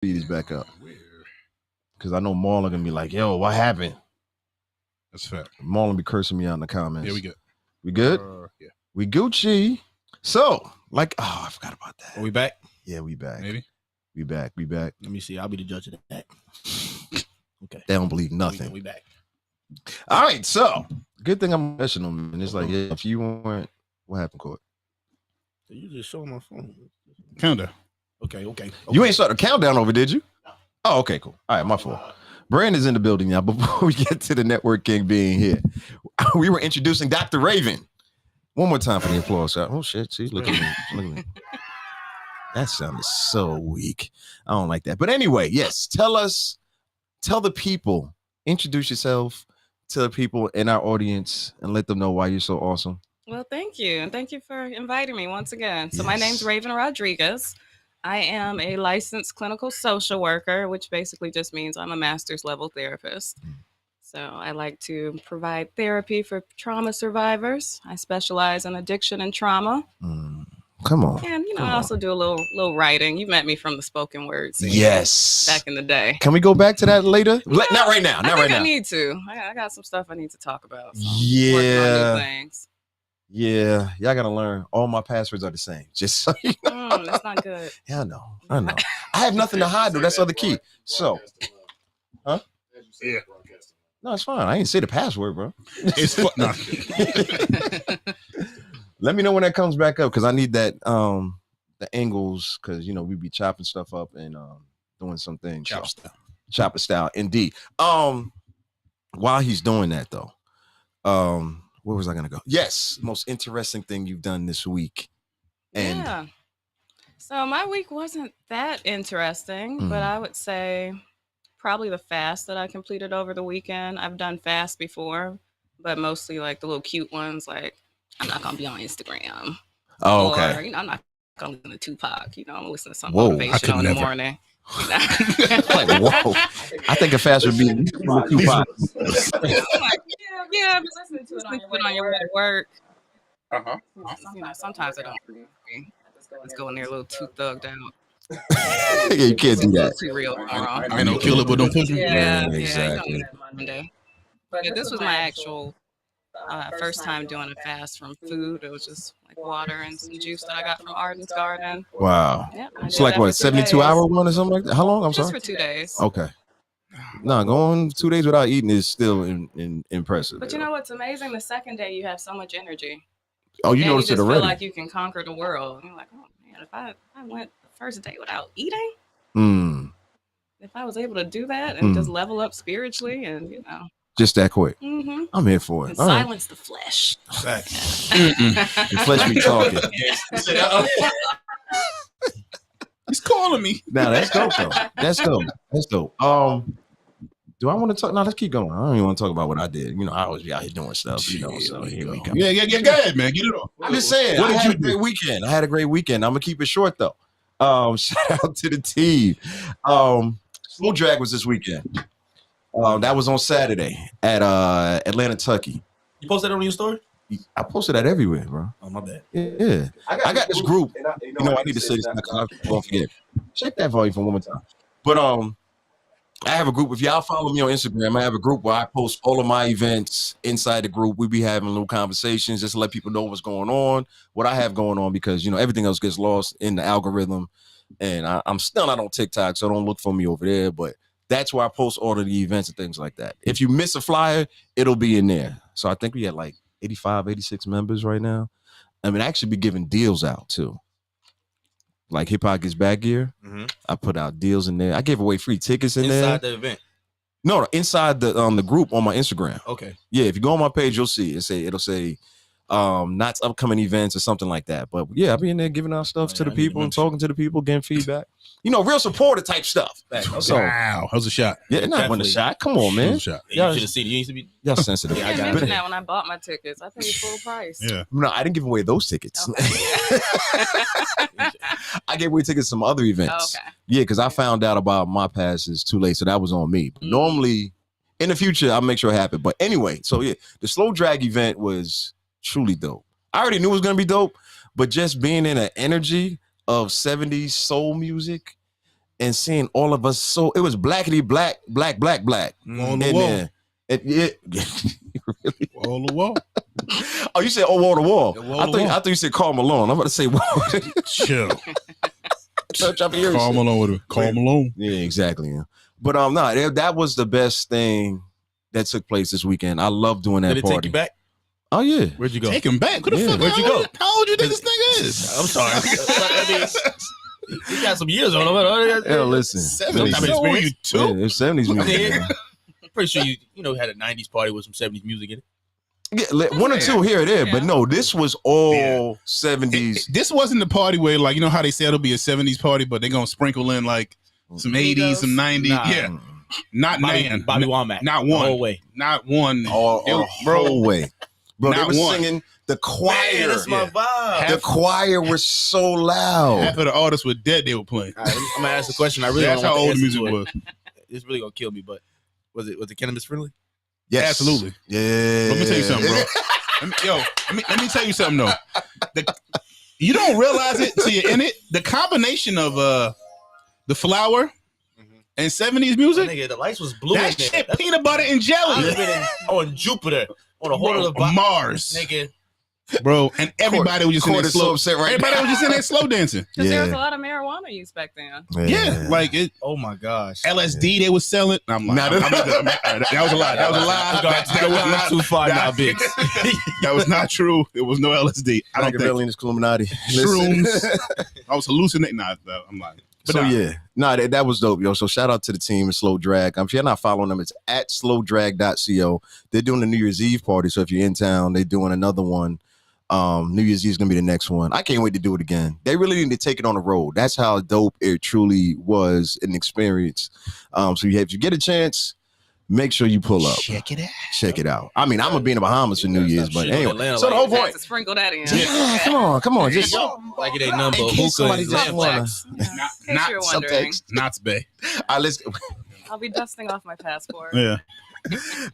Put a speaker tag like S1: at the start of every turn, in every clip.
S1: Speed is back up. Because I know Marlon gonna be like, yo, what happened?
S2: That's fact.
S1: Marlon be cursing me out in the comments.
S2: Yeah, we good.
S1: We good?
S2: Yeah.
S1: We Gucci. So, like, I forgot about that.
S3: Are we back?
S1: Yeah, we back.
S2: Maybe.
S1: We back. Let
S3: me see. I'll be the judge of that.
S1: Okay. They don't believe nothing.
S3: We back.
S1: All right, so good thing I'm professional, man. It's like, yeah, if you weren't, what happened, Court?
S3: You just showing my phone.
S2: Countdown.
S3: Okay.
S1: You ain't started a countdown over, did you? Oh, okay, cool. All right, my fault. Brandon's in the building now. Before we get to the Network King being here, we were introducing Dr. Raven. One more time for the applause. Oh, shit. See, look at me. That sounded so weak. I don't like that. But anyway, yes, tell the people, introduce yourself to the people in our audience and let them know why you're so awesome.
S4: Well, thank you. And thank you for inviting me once again. So my name's Raven Rodriguez. I am a licensed clinical social worker, which basically just means I'm a master's level therapist. So I like to provide therapy for trauma survivors. I specialize in addiction and trauma.
S1: Come on.
S4: And, I also do a little writing. You met me from the spoken word scene.
S1: Yes.
S4: Back in the day.
S1: Can we go back to that later? Not right now.
S4: I need to. I got some stuff I need to talk about. So
S1: yeah.
S4: Working on new things.
S1: Yeah. Y'all got to learn. All my passwords are the same. Just so you know.
S4: That's not good.
S1: Yeah, I know. I have nothing to hide, though. That's the other key. So. Huh?
S2: Yeah.
S1: No, it's fine. I didn't say the password, bro.
S2: It's fun. No.
S1: Let me know when that comes back up because I need that the angles because we be chopping stuff up and doing some things. Chopper style, indeed. While he's doing that though, where was I gonna go? Yes, most interesting thing you've done this week. And
S4: yeah. So my week wasn't that interesting, but I would say probably the fast that I completed over the weekend. I've done fast before, but mostly like the little cute ones like I'm not gonna be on Instagram.
S1: Oh, okay.
S4: Or, I'm not gonna listen to Tupac. I'm gonna listen to some motivational in the morning.
S1: Like, whoa! I think a fast would be Tupac.
S4: Yeah, I'm just listening to it on your way to work. Sometimes I don't agree. Let's go in there a little too thugged out.
S1: Yeah, you can't do that.
S4: Too real.
S2: I know, kill it, but don't push me.
S1: Yeah, exactly.
S4: But this was my actual first time doing a fast from food. It was just like water and some juice that I got from Arden's Garden.
S1: Wow.
S4: Yeah,
S1: it's like what, 72-hour one or something like that? How long? I'm sorry.
S4: Just for 2 days.
S1: Okay. No, going 2 days without eating is still impressive.
S4: But you know what's amazing? The second day you have so much energy.
S1: Oh, you noticed it already.
S4: You feel like you can conquer the world. You're like, oh man, if I went the first day without eating, if I was able to do that and just level up spiritually and
S1: just that quick. I'm here for it.
S4: And silence the flesh.
S1: The flesh be talking.
S2: He's calling me.
S1: Now that's dope though. That's dope. Do I want to talk? No, let's keep going. I don't even want to talk about what I did. I always be out here doing stuff. So here we go.
S2: Yeah. Go ahead, man. Get it on.
S1: I'm just saying. I had a great weekend. I'm gonna keep it short though. Shout out to the team. Slow Drag was this weekend. That was on Saturday at Atlanta, Tucky.
S3: You posted that on your story?
S1: I posted that everywhere, bro.
S3: Oh, my bad.
S1: Yeah. I got this group. I need to say this because I won't forget. Check that volume for one more time. But I have a group. If y'all follow me on Instagram, I have a group where I post all of my events inside the group. We be having little conversations just to let people know what's going on, what I have going on, because everything else gets lost in the algorithm. And I'm still not on TikTok, so don't look for me over there. But that's where I post all of the events and things like that. If you miss a flyer, it'll be in there. So I think we had like 85, 86 members right now. I mean, I actually be giving deals out too. Like Hip Hop Gets Back Gear. I put out deals in there. I gave away free tickets there.
S3: Inside the event?
S1: No, inside the group on my Instagram.
S3: Okay.
S1: Yeah, if you go on my page, you'll see. It'll say Knott's upcoming events or something like that. But yeah, I'll be in there giving out stuff to the people and talking to the people, getting feedback. Real supporter type stuff.
S3: Okay.
S1: So,
S2: wow, how's a shot?
S1: Yeah, not one a shot. Come on, man.
S3: You should have seen it. You used to be.
S1: Y'all sensitive.
S4: I mentioned that when I bought my tickets. I paid full price.
S2: Yeah.
S1: No, I didn't give away those tickets.
S4: Okay.
S1: I gave away tickets to some other events.
S4: Okay.
S1: Yeah, because I found out about my passes too late, so that was on me. Normally, in the future, I'll make sure it happens. But anyway, so yeah, the Slow Drag event was truly dope. I already knew it was gonna be dope, but just being in an energy of 70s soul music and seeing all of us. So it was blackity black.
S2: On the wall.
S1: Really?
S2: Wall to wall.
S1: Oh, you said wall to wall.
S2: Yeah, wall
S1: I
S2: to
S1: thought
S2: wall.
S1: you said Karl Malone. I'm about to say
S2: Chill.
S1: Karl
S2: Karl Malone with it. Karl Malone.
S1: Yeah, exactly. Yeah. But no, that was the best thing that took place this weekend. I love doing that
S3: Did it
S1: party.
S3: take you back?
S1: Oh yeah.
S3: Where'd you go?
S2: Take him back. What the fuck?
S3: Where'd you go?
S2: How old you think this nigga is?
S3: I'm sorry. I mean, he got some years on him.
S1: Hell, listen.
S2: 70s.
S3: Some type of
S2: So
S3: experience.
S2: you too?
S1: Yeah, it's 70s music.
S3: Yeah.
S1: man.
S3: I'm pretty sure you had a 90s party with some 70s music in it.
S1: Yeah, one or two here or there, but no, this was all 70s.
S2: This wasn't the party where, like, you know how they say it'll be a 70s party, but they're gonna sprinkle in like some 80s, some 90s.
S3: Nah.
S2: Yeah, not man,
S3: Bobby Womack.
S2: not
S3: The
S2: one,
S3: whole way.
S2: not one.
S1: All whole way. Bro, they
S2: Not
S1: were
S2: one.
S1: singing the choir.
S3: Man, that's my vibe.
S1: The choir was so loud.
S2: Half of the artists were dead. They were playing.
S3: All right, I'm gonna ask the question. I really
S2: That's
S3: don't
S2: how
S3: want
S2: old
S3: the
S2: the
S3: answer
S2: music
S3: to it.
S2: was.
S3: It's really gonna kill me, but was it cannabis friendly?
S1: Yes.
S2: Absolutely.
S1: Yeah.
S2: Let me tell you something, bro. Let me tell you something though. You don't realize it till you're in it. The combination of the flower and 70s music.
S3: Nigga, the lights was blue.
S2: That
S3: in there.
S2: shit,
S3: That's
S2: peanut butter and jelly.
S3: on Jupiter, on a whole other body.
S2: Mars,
S3: Nigga,
S2: bro, and everybody was just in
S1: Court
S2: there
S1: is so
S2: slow.
S1: upset right
S2: Everybody
S1: now.
S2: was just in there slow dancing.
S4: Because there was
S1: Yeah.
S4: a lot of marijuana use back then.
S2: Yeah, like it.
S3: oh my gosh.
S2: LSD they was selling. I'm like, that was a lie. That was a lie. That was not
S3: too far now, big.
S2: That was not true. It was no LSD. I don't think.
S1: Machiavelli and his Illuminati.
S2: Shrooms. I was hallucinating. Nah, I'm lying. But
S1: So
S2: nah.
S1: yeah, that was dope, yo. So shout out to the team at Slow Drag. If you're not following them, it's at slowdrag.co. They're doing the New Year's Eve party. So if you're in town, they're doing another one. New Year's Eve is gonna be the next one. I can't wait to do it again. They really need to take it on the road. That's how dope it truly was an experience. So if you get a chance, make sure you pull up.
S2: Check it out.
S1: Check it out. I mean, I'm gonna be in the Bahamas for New Year's, but
S3: shit on
S1: anyway.
S3: Atlanta
S1: So the
S3: like
S1: whole
S3: that.
S1: point.
S4: To sprinkle that in.
S1: Yeah, come on, just
S3: Like it ain't nothing
S1: In
S3: but
S1: case
S3: hookah
S1: somebody
S3: and
S1: just
S3: lamb
S1: wanna-
S3: wax.
S4: In case you're
S2: Not
S4: wondering.
S2: Knott's Bay.
S4: I'll be dusting off my passport.
S2: Yeah.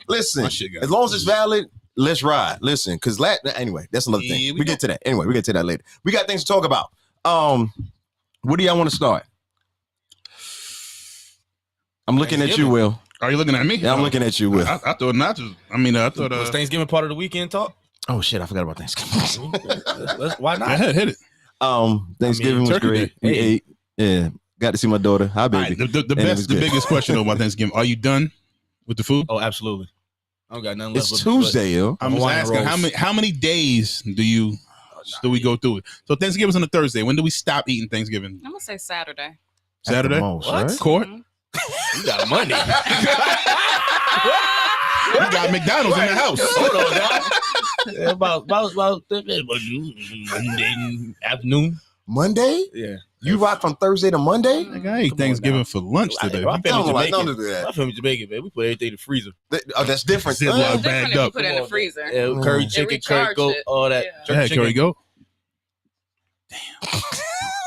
S1: listen.
S2: My shit got
S1: As long as it's valid, let's ride. Listen, because anyway, that's another thing.
S2: Here we
S1: We
S2: go.
S1: get to that. Anyway, we get to that later. We got things to talk about. Where do y'all want to start? I'm looking at you, Will.
S2: Are you looking at me?
S1: Yeah, I'm looking at you, Will.
S2: I thought nachos. I mean, I thought.
S3: Was Thanksgiving part of the weekend talk?
S1: Oh shit, I forgot about Thanksgiving.
S3: Why
S2: Go
S3: not?
S2: ahead, hit it.
S1: Thanksgiving was
S2: Turkey
S1: great.
S2: Day.
S1: We
S3: Hey.
S1: ate. Yeah, got to see my daughter. Hi,
S2: All
S1: baby.
S2: right, the
S1: And it was
S2: the
S1: good.
S2: biggest question though about Thanksgiving: are you done with the food?
S3: Oh, absolutely. I don't got nothing left.
S1: It's
S3: but-
S1: Tuesday, yo.
S2: I'm just
S3: Hawaiian
S2: asking
S3: rolls.
S2: how many days do we go through it? So Thanksgiving's on a Thursday. When do we stop eating Thanksgiving?
S4: I'm gonna say Saturday.
S2: Saturday.
S1: At the most,
S3: What?
S1: right?
S2: Court.
S4: Mhm.
S3: You got money.
S2: We got McDonald's in the house.
S3: Hold on, dog. Yeah, about afternoon.
S1: Monday?
S3: Yeah.
S1: You rock from Thursday to Monday?
S2: Like, I ate
S3: Come on
S2: Thanksgiving
S3: now.
S2: for lunch today.
S3: My family
S1: Don't
S3: Jamaican.
S1: do that.
S3: My family Jamaican, man. We put everything in the freezer.
S1: Oh, that's different.
S2: Ziploc
S1: Uh,
S2: bag.
S4: Different
S2: Bagged
S4: if you
S2: up.
S4: put it in the freezer.
S3: Yeah, curry
S4: It
S3: chicken, curry
S4: recharged
S3: goat,
S4: it.
S3: all that.
S4: Yeah.
S3: Jerk
S2: Yeah,
S3: chicken.
S2: Curry goat.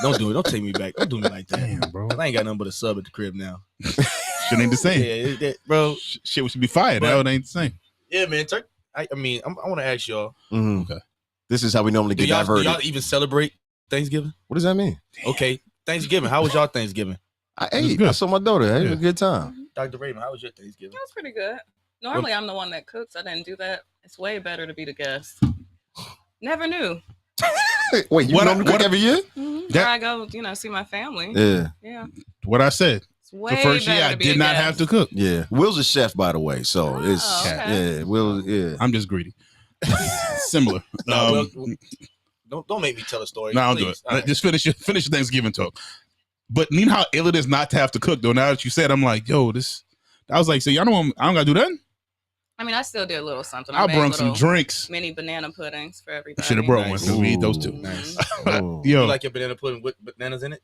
S3: Don't do it. Don't take me back. Don't do me like that.
S2: Damn, bro.
S3: I ain't got nothing but a sub at the crib now.
S2: Shit ain't the same.
S3: Bro.
S2: Shit should be fired.
S3: But-
S2: That ain't the same.
S3: Yeah, man. I want to ask y'all.
S1: mhm.
S2: Okay.
S1: This is how we normally
S3: Do
S1: get
S3: y'all, do
S1: diverted.
S3: y'all even celebrate Thanksgiving?
S1: What does that mean?
S3: Okay, Thanksgiving. How was y'all Thanksgiving?
S1: I
S2: was
S1: ate.
S2: good.
S1: I saw my daughter. I had
S2: Yeah.
S1: a good time.
S3: Dr. Raymond, how was your Thanksgiving?
S4: That was pretty good. Normally, I'm the one that cooks. I didn't do that. It's way better to be the guest. Never knew.
S1: Wait, you
S2: What-
S1: normally cook
S2: what-
S1: every year?
S4: Where
S2: That-
S4: I go, see my family.
S1: Yeah.
S4: Yeah.
S2: What I said.
S4: It's way
S2: The first year
S4: better
S2: I
S4: to be
S2: did
S4: a
S2: not
S4: guest.
S2: have to cook.
S1: Yeah. Will's a chef, by the way. So
S4: Oh,
S1: it's
S4: okay.
S1: yeah, Will, yeah.
S2: I'm just greedy. Similar.
S3: No, don't make me tell a story.
S2: No, I'll do it.
S3: please. All right.
S2: Just finish your Thanksgiving talk. But you know how ill it is not to have to cook though. Now that you said, I'm like, yo, this. I was like, so y'all know I don't gotta do that.
S4: I mean, I still did a little something.
S2: I
S4: made
S2: brung some
S4: little
S2: drinks.
S4: mini banana puddings for everybody.
S2: Should have brought one.
S3: Nice.
S2: So we eat those two.
S1: Ooh.
S3: Nice.
S1: Oh.
S2: Yo,
S3: You like your banana pudding with bananas in it?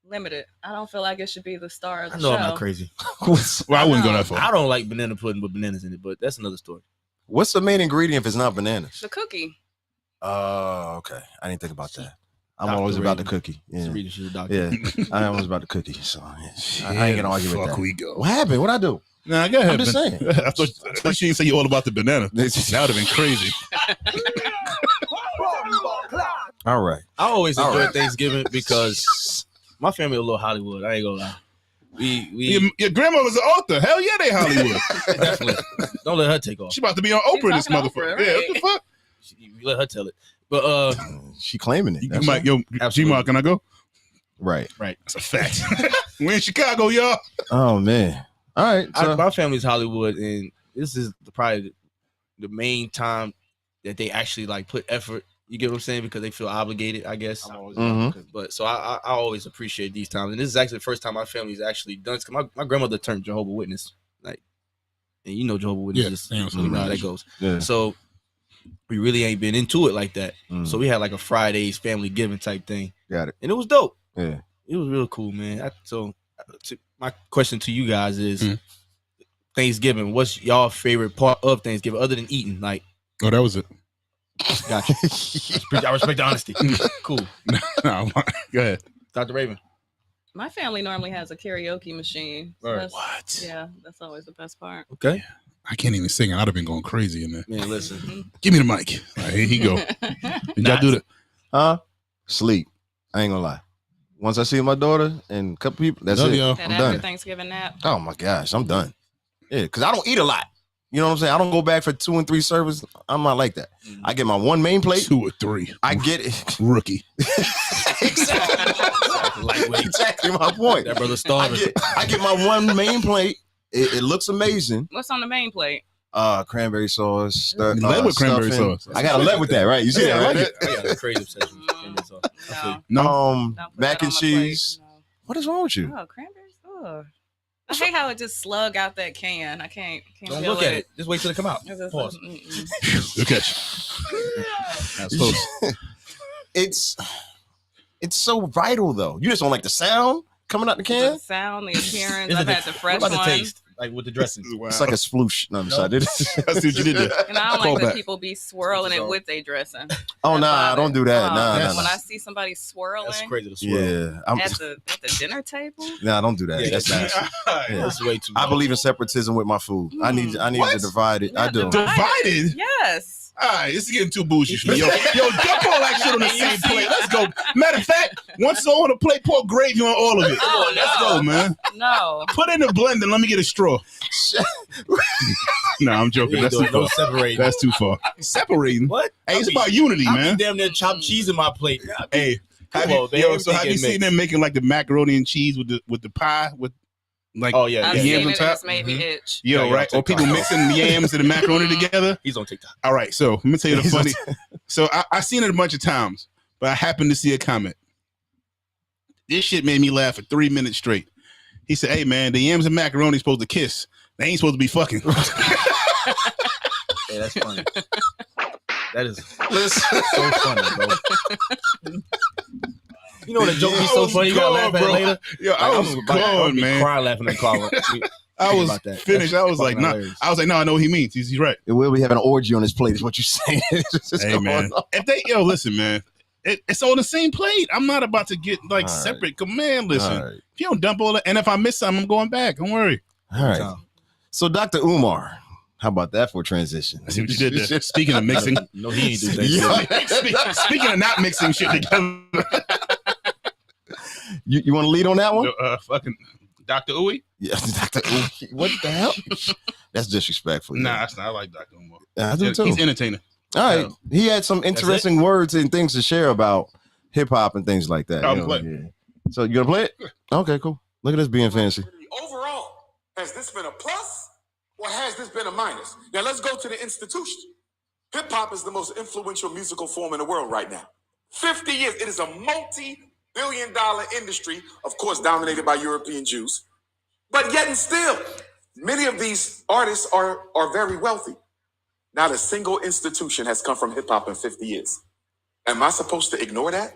S4: Limited. I don't feel like it should be the star of the
S3: I know
S4: show.
S3: I'm not crazy.
S2: well, I wouldn't go that far.
S3: I don't like banana pudding with bananas in it, but that's another story.
S1: What's the main ingredient if it's not bananas?
S4: The cookie.
S1: Oh, okay. I didn't think about that. I'm
S3: Dr.
S1: always about the
S3: Raven.
S1: cookie.
S3: Just
S1: Yeah.
S3: reading shit, doctor.
S1: Yeah. I am always about the cookie. So yeah. I ain't gonna argue with
S2: Fuck
S1: that.
S2: we go.
S1: What happened? What'd I do?
S2: Nah, go ahead.
S1: I'm just
S2: man.
S1: saying.
S2: I thought you didn't say you all about the banana. That would have been crazy.
S1: All right.
S3: I always
S1: All
S3: enjoy
S1: right.
S3: Thanksgiving because my family a little Hollywood. I ain't gonna lie.
S2: Your grandmother's an author. Hell yeah, they Hollywood.
S3: Definitely. Don't let her take off.
S2: She about to be on Oprah. This motherfucker.
S4: Oprah, right?
S2: Yeah, what the fuck?
S3: You let her tell it. But
S1: she claiming it.
S2: You might, G-Mark, can I go?
S1: Right.
S2: That's a fact. We're in Chicago, y'all.
S1: Oh man. All right. So.
S3: my family's Hollywood, and this is probably the main time that they actually like put effort. You get what I'm saying? Because they feel obligated, I guess. But so I always appreciate these times, and this is actually the first time my family's actually done. Cause my grandmother turned Jehovah's Witness, like, and you know Jehovah's Witnesses, so you know how that goes. Yeah. So we really ain't been into it like that. So we had like a Fridays family giving type thing.
S1: Got it.
S3: And it was dope.
S1: Yeah.
S3: It was real cool, man. My question to you guys is Thanksgiving. What's y'all favorite part of Thanksgiving other than eating? Like,
S2: oh, that was it.
S3: Gotcha. I respect the honesty. Cool.
S2: No, go ahead,
S3: Dr. Raven.
S4: My family normally has a karaoke machine. So
S2: what?
S4: Yeah, that's always the best part.
S3: Okay.
S2: I can't even sing. I'd have been going crazy in there.
S3: Man, listen.
S2: Give me the mic. All right, here he go. Did y'all do that?
S1: Sleep. I ain't gonna lie. Once I see my daughter and a couple people, that's it.
S2: Y'all.
S4: I'm done. Thanksgiving nap.
S1: Oh my gosh, I'm done. Yeah, because I don't eat a lot. You know what I'm saying? I don't go back for 2 and 3 servers. I'm not like that. I get my one main plate.
S2: 2 or 3.
S1: I get it.
S2: Rookie.
S1: Exactly my point.
S3: That brother starving.
S1: I get my one main plate. It looks amazing.
S4: What's on the main plate?
S1: Cranberry sauce.
S2: Led with cranberry sauce.
S1: I got to lead with that, right? You see that, right?
S3: I got a crazy obsession with cranberry sauce.
S2: No.
S1: Mac and cheese.
S4: No.
S1: What is wrong with you?
S4: Oh, cranberries. Oh. I hate how it just slug out that can. I can't
S3: Don't look at it. Just wait till it come out. Pause.
S2: Look at you. That's close.
S1: It's so vital though. You just don't like the sound coming out the can.
S4: The sound, the appearance. I've had the fresh
S3: what about
S4: one.
S3: the taste? Like with the dressing.
S2: Wow.
S1: It's like a sploosh. No, I'm sorry.
S2: I see what you did there.
S4: And I don't like when people be swirling it with their dressing.
S1: Oh nah, don't do that. Nah.
S4: When I see somebody swirling,
S3: that's crazy to swirl.
S1: Yeah,
S4: at the dinner table.
S1: Nah, don't do that.
S3: Yeah,
S1: that's nasty.
S3: That's way too.
S1: I believe in separatism with my food. I need to divide it. I do.
S2: Divided?
S4: Yes.
S2: All right, this is getting too bougie. Yo, dump all that shit on the same plate. Let's go. Matter of fact, once it's on the plate, pour gravy on all of it.
S4: Oh,
S2: let's go, man.
S4: No.
S2: Put it in the blender. Let me get a straw. No, I'm joking. That's too far.
S3: Separate.
S2: That's too far. Separating.
S3: What?
S2: Hey, it's about unity, man.
S3: Damn near chopped cheese in my plate.
S2: Hey, have you seen them making like the macaroni and cheese with the pie with like
S3: oh yeah,
S4: the
S2: yams on top?
S4: It's made me itch.
S2: Yo, right? Or people mixing the yams and the macaroni together.
S3: He's on TikTok.
S2: All right, so let me tell you the funny. So I seen it a bunch of times, but I happened to see a comment. This shit made me laugh for 3 minutes straight. He said, "Hey man, the yams and macaroni supposed to kiss. They ain't supposed to be fucking."
S3: Yeah, that's funny. That is so funny, bro. You know the joke be so funny. You gotta laugh at it later.
S2: Yo, I was gone, man.
S3: Crying laughing at Carl.
S2: I was finished. I was like, no. I was like, no. I know what he means. He's right.
S1: We'll be having an orgy on his plate. Is what you're saying?
S2: Hey man, listen, man. It's on the same plate. I'm not about to get like separate. Come on, listen. If you don't dump all that, and if I miss something, I'm going back. Don't worry.
S1: All right. So Dr. Umar, how about that for a transition?
S2: I see what you did there. Speaking of mixing,
S3: no, he ain't do that.
S2: Speaking of not mixing shit together.
S1: You want to lead on that one?
S2: Fucking Dr. Uwe?
S1: Yeah, Dr. Uwe. What the hell? That's disrespectful.
S2: Nah, that's not. I like Dr. Umar.
S1: I do too.
S2: He's entertaining.
S1: All right. He had some interesting words and things to share about hip hop and things like that.
S2: Yeah.
S1: So you gonna play it? Okay, cool. Look at this being fancy.
S5: Overall, has this been a plus or has this been a minus? Now let's go to the institution. Hip hop is the most influential musical form in the world right now. 50 years. It is a multi-billion-dollar industry, of course, dominated by European Jews. But yet and still, many of these artists are very wealthy. Not a single institution has come from hip hop in 50 years. Am I supposed to ignore that?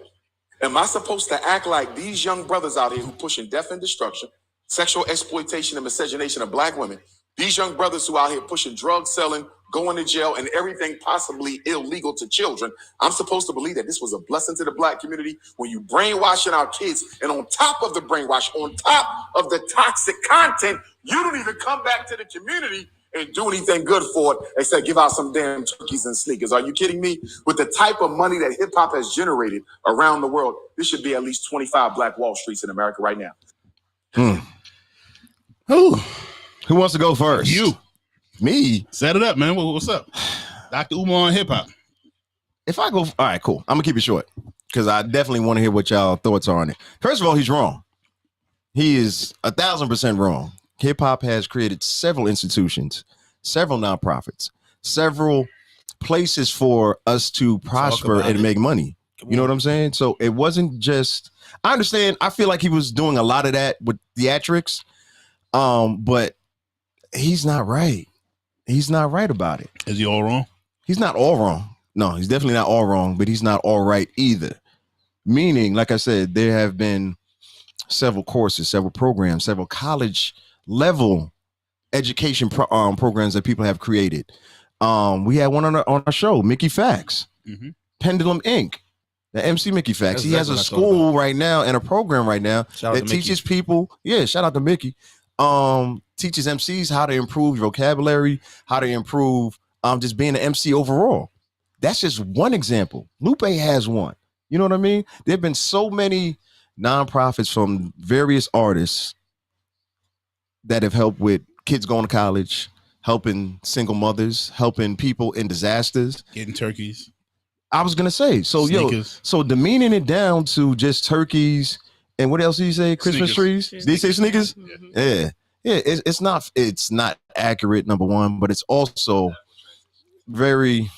S5: Am I supposed to act like these young brothers out here who pushing death and destruction, sexual exploitation and miscegenation of black women, these young brothers who out here pushing drug selling, going to jail, and everything possibly illegal to children, I'm supposed to believe that this was a blessing to the black community when you brainwashing our kids, and on top of the brainwash, on top of the toxic content, you don't even come back to the community and do anything good for it except give out some damn turkeys and sneakers. Are you kidding me? With the type of money that hip hop has generated around the world, this should be at least 25 Black Wall Streets in America right now.
S2: Who
S1: wants to go first?
S2: You.
S1: Me.
S2: Set it up, man. What's up? Dr. Umar and Hip Hop.
S1: If I go, all right, cool. I'm gonna keep it short because I definitely want to hear what y'all thoughts are on it. First of all, he's wrong. He is 1,000% wrong. Hip hop has created several institutions, several nonprofits, several places for us to prosper and make money. You know what I'm saying? So it wasn't just, I understand. I feel like he was doing a lot of that with theatrics. But he's not right. He's not right about it.
S2: Is he all wrong?
S1: He's not all wrong. No, he's definitely not all wrong, but he's not all right either. Meaning, like I said, there have been several courses, several programs, several college level education programs that people have created. We had one on our show, Mickey Facts, Pendulum Inc., the MC Mickey Facts. He has a school right now and a program right now that teaches people. Yeah, shout out to Mickey. Teaches MCs how to improve vocabulary, how to improve just being an MC overall. That's just one example. Lupe has one. You know what I mean? There have been so many nonprofits from various artists that have helped with kids going to college, helping single mothers, helping people in disasters,
S2: getting turkeys.
S1: I was gonna say, so
S2: sneakers.
S1: So demeaning it down to just turkeys and what else did you say? Christmas trees? Did you say sneakers?
S4: Mm-hmm.
S1: Yeah. It's not accurate, number one, but it's also very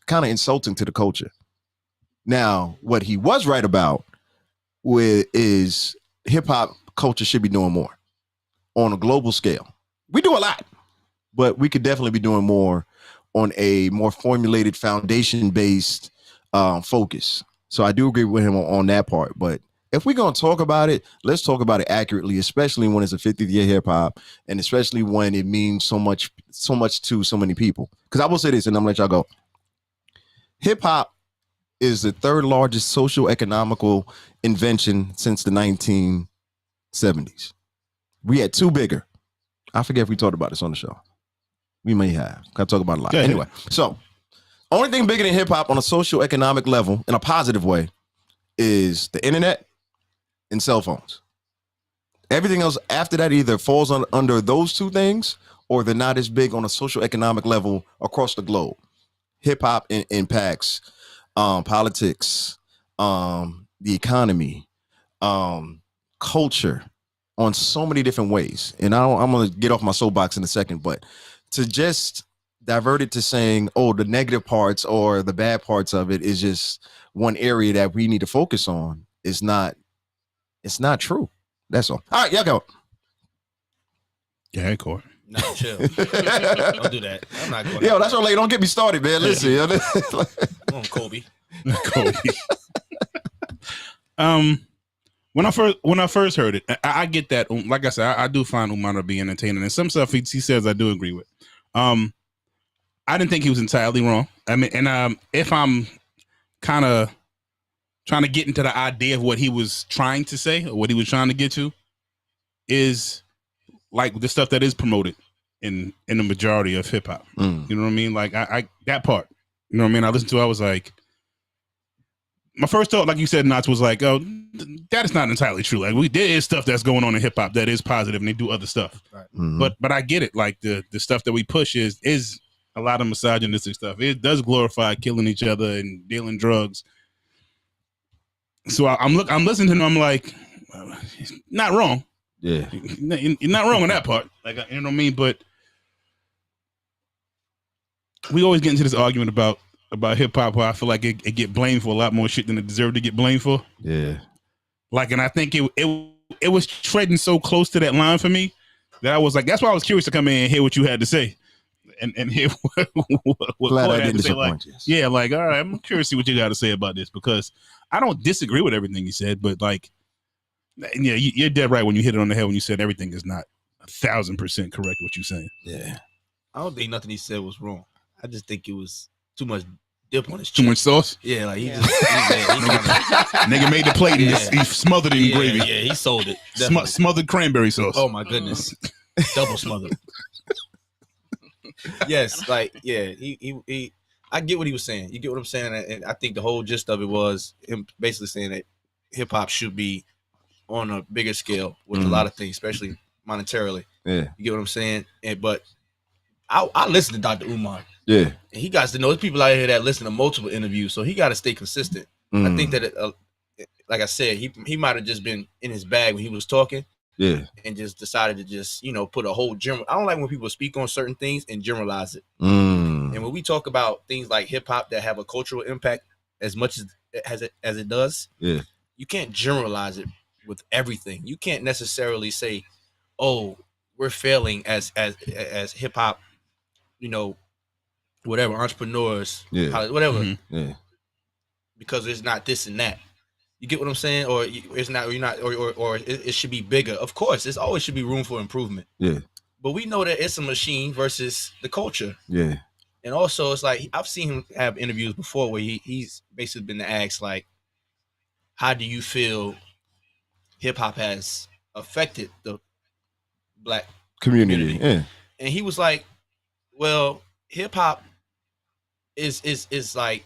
S1: kind of insulting to the culture. Now, what he was right about is hip hop culture should be doing more on a global scale. We do a lot, but we could definitely be doing more on a more formulated, foundation-based focus. So I do agree with him on that part. But if we're going to talk about it, let's talk about it accurately, especially when it's a 50th year hip hop, and especially when it means so much to so many people. Because I will say this, and I'm going to let y'all go. Hip hop is the third largest social economical invention since the 1970s. We had two bigger. I forget if we talked about this on the show. We may have. I talk about it a lot. Anyway, so only thing bigger than hip hop on a social economic level in a positive way is the internet and cell phones. Everything else after that either falls under those two things or they're not as big on a social economic level across the globe. Hip hop impacts politics, the economy, culture on so many different ways. And I'm going to get off my soapbox in a second, but to just divert it to saying, oh, the negative parts or the bad parts of it is just one area that we need to focus on. It's not true. That's all. All right, y'all go.
S2: Yeah, Corey.
S3: No, chill. Don't do that. I'm not going.
S1: Yo, that's all. Don't get me started, man. Listen, yo.
S3: Come on, Kobe.
S2: When I first heard it, I get that. Like I said, I do find Umar to be entertaining, and some stuff he says I do agree with. I didn't think he was entirely wrong. I mean, and if I'm kind of trying to get into the idea of what he was trying to say or what he was trying to get to, is like the stuff that is promoted in the majority of hip hop. You know what I mean? Like I that part. You know what I mean? I listened to it, I was like, my first thought, like you said, Knots, was like, oh, that is not entirely true. Like there is stuff that's going on in hip hop that is positive and they do other stuff. Right. But I get it. Like the stuff that we push is a lot of misogynistic stuff. It does glorify killing each other and dealing drugs. So I'm listening to him. I'm like, not wrong.
S1: Yeah,
S2: you're not wrong on that part. Like, you know what I mean? But we always get into this argument about hip hop where I feel like it get blamed for a lot more shit than it deserved to get blamed for.
S1: Yeah.
S2: Like, and I think it was treading so close to that line for me that I was like, that's why I was curious to come in and hear what you had to say. And hear what
S1: Glad I didn't
S2: disappoint
S1: you.
S2: Like, yeah, like, all right, I'm curious to see what you got to say about this, because I don't disagree with everything you said, but like, yeah, you're dead right when you hit it on the head when you said everything is not 1,000% correct what you're saying.
S3: Yeah. I don't think nothing he said was wrong. I just think it was too much dip on his
S2: chip. Too much sauce?
S3: Yeah, like he
S2: nigga made the plate and he smothered it in gravy.
S3: Yeah, he sold it.
S2: Smothered cranberry sauce.
S3: Oh my goodness. Double smothered. Yes, like, yeah, he I get what he was saying. You get what I'm saying? And I think the whole gist of it was him basically saying that hip hop should be on a bigger scale with a lot of things, especially monetarily.
S1: Yeah.
S3: You get what I'm saying? But I listen to Dr. Umar.
S1: Yeah.
S3: And he got to know there's people out here that listen to multiple interviews, so he got to stay consistent. I think that, like I said, he might have just been in his bag when he was talking.
S1: Yeah.
S3: And just decided to just, put a whole general. I don't like when people speak on certain things and generalize it. And when we talk about things like hip hop that have a cultural impact as much as it does,
S1: yeah,
S3: you can't generalize it with everything. You can't necessarily say, "Oh, we're failing as hip hop," whatever, entrepreneurs, whatever, because it's not this and that. You get what I'm saying? Or it's not, or you're not, or it should be bigger. Of course, there's always should be room for improvement.
S1: Yeah.
S3: But we know that it's a machine versus the culture.
S1: Yeah.
S3: And also, it's like I've seen him have interviews before where he's basically been asked, like, how do you feel hip hop has affected the Black community?
S1: Yeah.
S3: And he was like, well, hip hop is like,